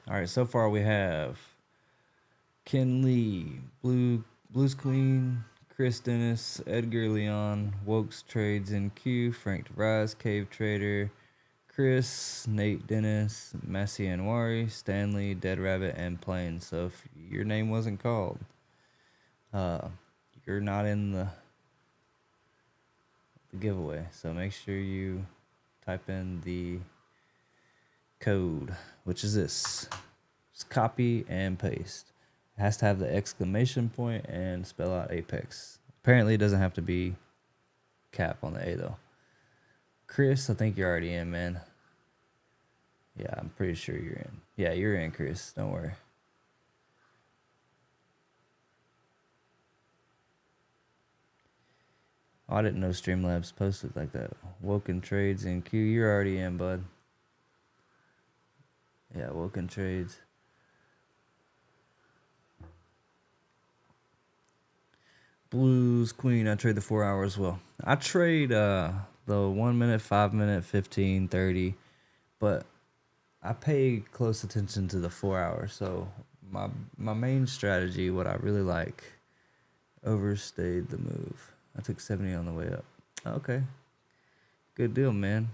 A: All right, so far we have Ken Lee, Blues Queen, Chris Dennis, Edgar Leon, Wokes Trades in Q, Frank DeVries, Cave Trader, Chris, Nate Dennis, Massey Anwari, Stanley, Dead Rabbit, and Plain. So if your name wasn't called, you're not in the giveaway. So make sure you type in the code, which is this. Just copy and paste. It has to have the exclamation point and spell out Apex. Apparently it doesn't have to be cap on the A though. Chris, I think you're already in, man. Yeah, I'm pretty sure you're in. Yeah, you're in, Chris. Don't worry. Oh, I didn't know Streamlabs posted like that. Woken Trades in Q. You're already in, bud. Yeah, Woken Trades. Blues Queen. I trade the 4 hours as well. I trade the 1 minute, 5 minute, 15, 30, but I pay close attention to the 4 hours. So my main strategy, what I really like, overstayed the move. I took 70 on the way up. Okay, good deal, man.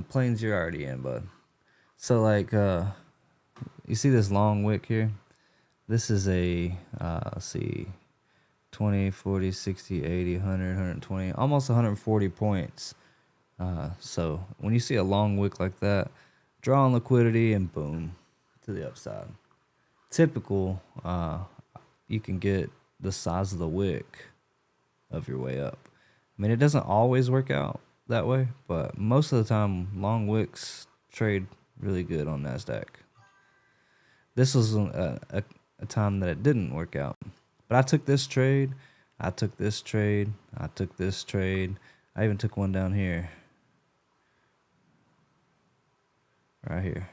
A: Planes, you're already in, bud. So like, you see this long wick here? This is a let's see, 20, 40, 60, 80, 100, 120, almost 140 points. So when you see a long wick like that, draw on liquidity and boom, to the upside. Typical, you can get the size of the wick of your way up. I mean, it doesn't always work out that way, but most of the time, long wicks trade really good on NASDAQ. This was a time that it didn't work out. But I took this trade I took this trade. I took this trade. I even took one down here. Right here.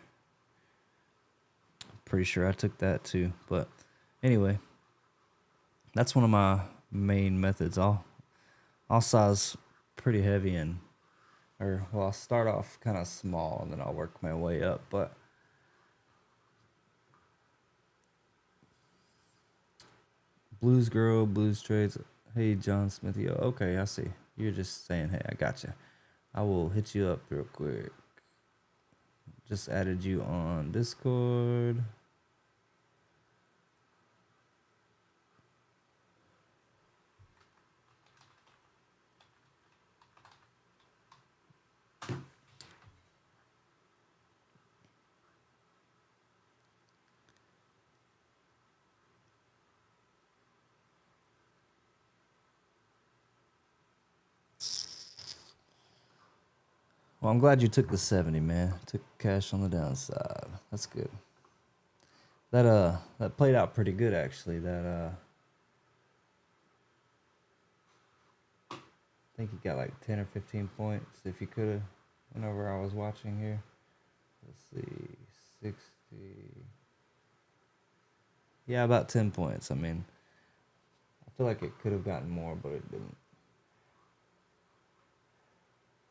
A: Pretty sure I took that too. But anyway, that's one of my main methods. I'll size pretty heavy I'll start off kind of small and then I'll work my way up. But Blues Girl, Blues Trades. Hey, John Smithy. Oh, okay, I see. You're just saying, hey, I got you. I will hit you up real quick. Just added you on Discord. Well, I'm glad you took the 70, man. Took cash on the downside. That's good. That played out pretty good actually. I think he got like 10 or 15 points if he could have whenever I was watching here. Let's see. 60. Yeah, about 10 points. I mean, I feel like it could have gotten more, but it didn't.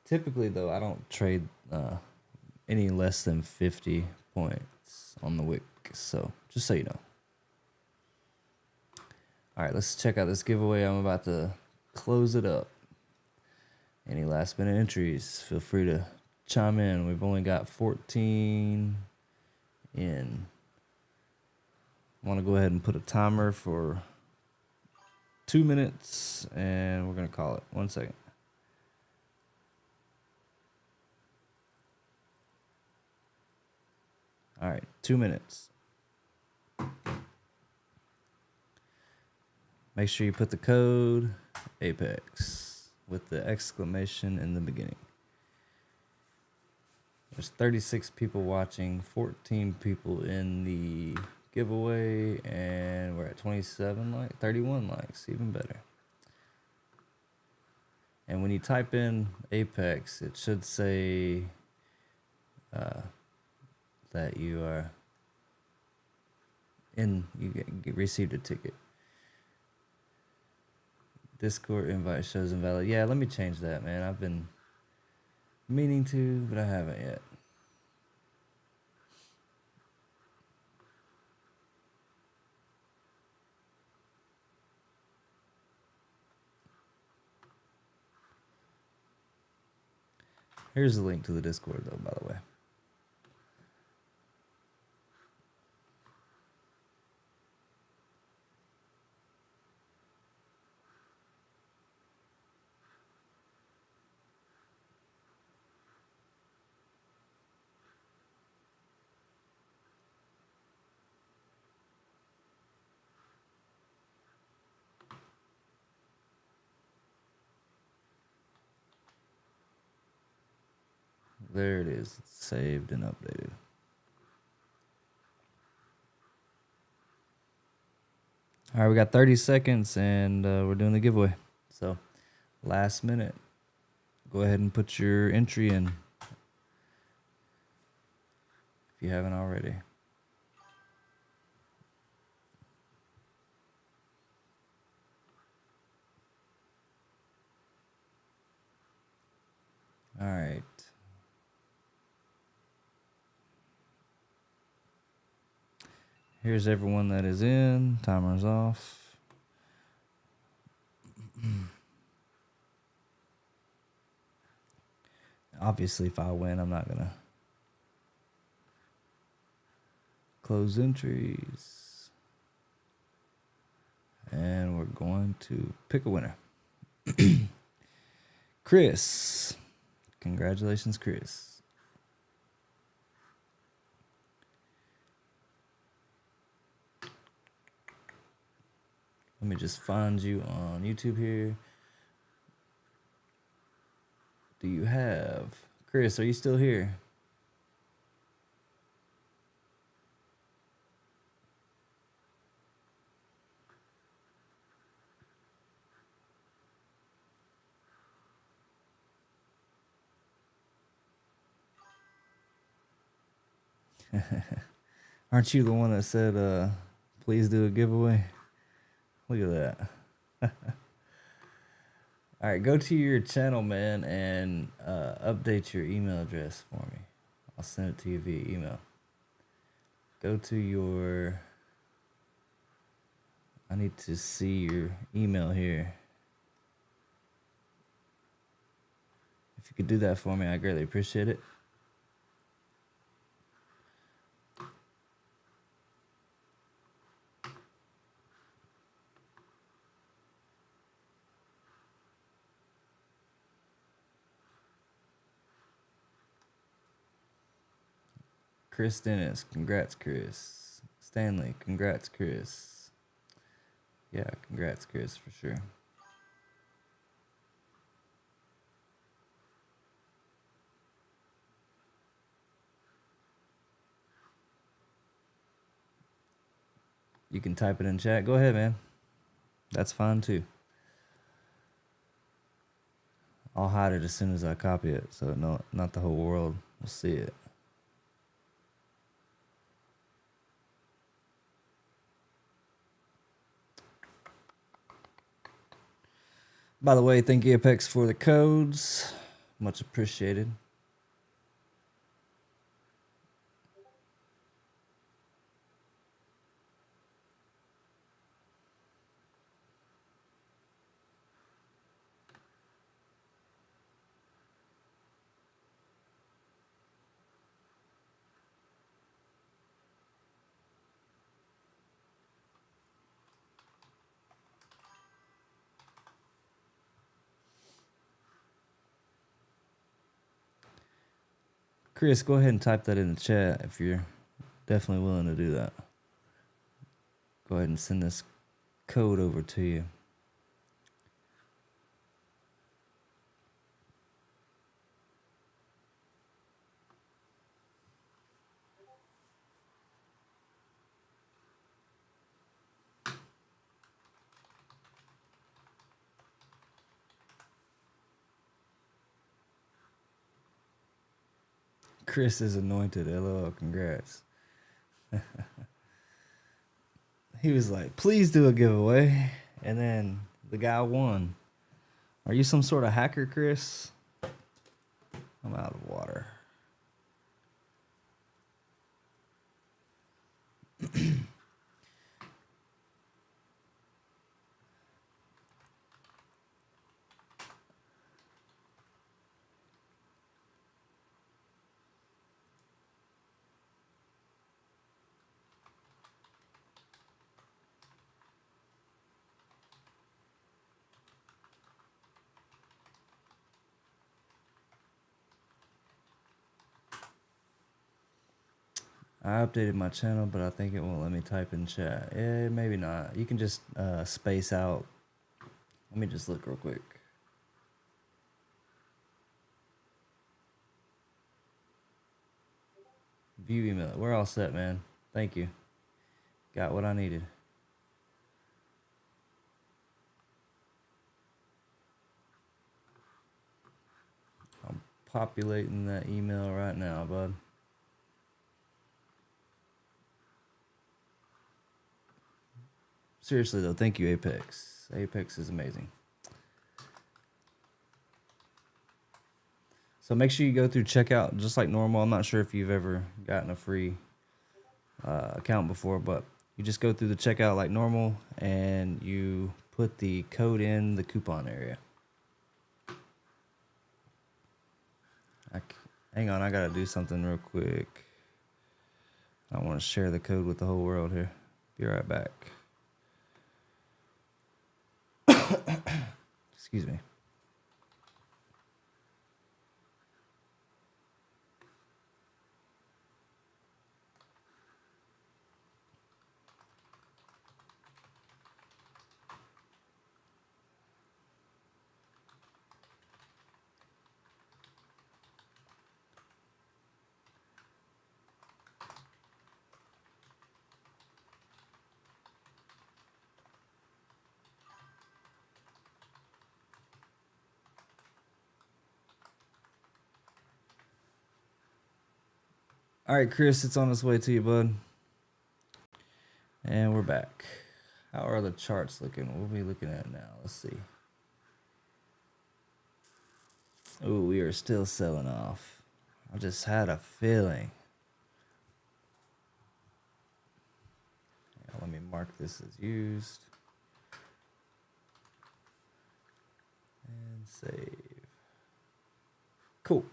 A: Typically, though, I don't trade any less than 50 points on the wick. So, just so you know. All right, let's check out this giveaway. I'm about to close it up. Any last minute entries, feel free to chime in. We've only got 14 in. I want to go ahead and put a timer for 2 minutes, and we're going to call it. 1 second. All right, 2 minutes. Make sure you put the code Apex with the exclamation in the beginning. There's 36 people watching, 14 people in the giveaway, and we're at 31 likes, even better. And when you type in Apex, it should say that you are you received a ticket. Discord invite shows invalid. Yeah, let me change that, man. I've been meaning to, but I haven't yet. Here's the link to the Discord, though, by the way. There it is. It's saved and updated. All right, we got 30 seconds, and we're doing the giveaway. So, last minute, go ahead and put your entry in if you haven't already. All right. Here's everyone that is in. Timer's off. Obviously, if I win, I'm not going to close entries. And we're going to pick a winner. Chris. Congratulations, Chris. Let me just find you on YouTube here. Do you have... Chris, are you still here? Aren't you the one that said, please do a giveaway? Look at that. All right, go to your channel, man, and update your email address for me. I'll send it to you via email. Go to your... I need to see your email here. If you could do that for me, I greatly appreciate it. Chris Dennis, congrats, Chris. Stanley, congrats, Chris. Yeah, congrats, Chris, for sure. You can type it in chat. Go ahead, man. That's fine too. I'll hide it as soon as I copy it, so not the whole world will see it. By the way, thank you, Apex, for the codes. Much appreciated. Chris, go ahead and type that in the chat if you're definitely willing to do that. Go ahead and send this code over to you. Chris is anointed. LOL, congrats. He was like, please do a giveaway. And then the guy won. Are you some sort of hacker, Chris? I'm out of water. I updated my channel, but I think it won't let me type in chat. Maybe not. You can just space out. Let me just look real quick. View email. We're all set, man. Thank you. Got what I needed. I'm populating that email right now, bud. Seriously though, thank you, Apex. Apex is amazing. So make sure you go through checkout just like normal. I'm not sure if you've ever gotten a free account before, but you just go through the checkout like normal and you put the code in the coupon area. Hang on, I gotta do something real quick. I want to share the code with the whole world here. Be right back. Excuse me. All right, Chris, it's on its way to you, bud. And we're back. How are the charts looking? What are we looking at now? Let's see. Oh, we are still selling off. I just had a feeling. Yeah, let me mark this as used. And save. Cool.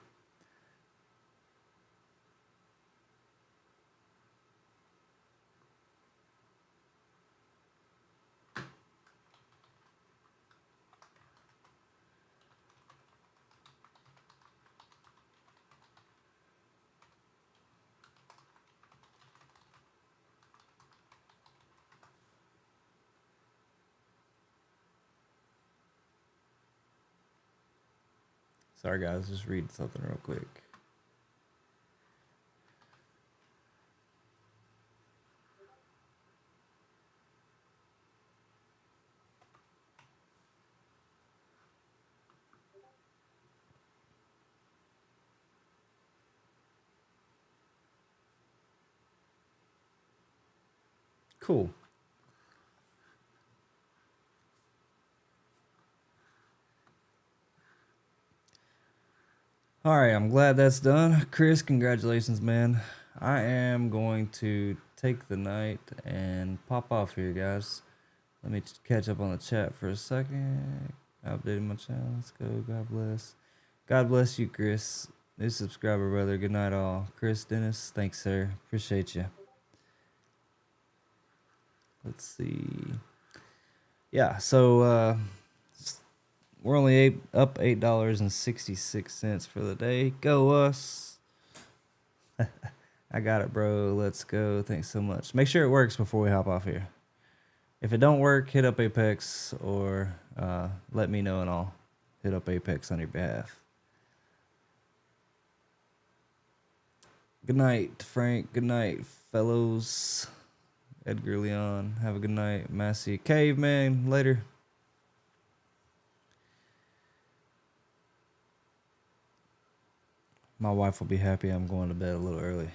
A: Sorry, guys, just reading something real quick. Cool. All right, I'm glad that's done. Chris, congratulations, man. I am going to take the night and pop off here, guys. Let me catch up on the chat for a second. I updated my channel. Let's go. God bless. God bless you, Chris. New subscriber, brother. Good night, all. Chris Dennis, thanks, sir. Appreciate you. Let's see. Yeah, so we're only up $8.66 for the day. Go us. I got it, bro. Let's go. Thanks so much. Make sure it works before we hop off here. If it don't work, hit up Apex or let me know and I'll hit up Apex on your behalf. Good night, Frank. Good night, fellows. Edgar Leon. Have a good night. Massey. Caveman. Later. My wife will be happy I'm going to bed a little early.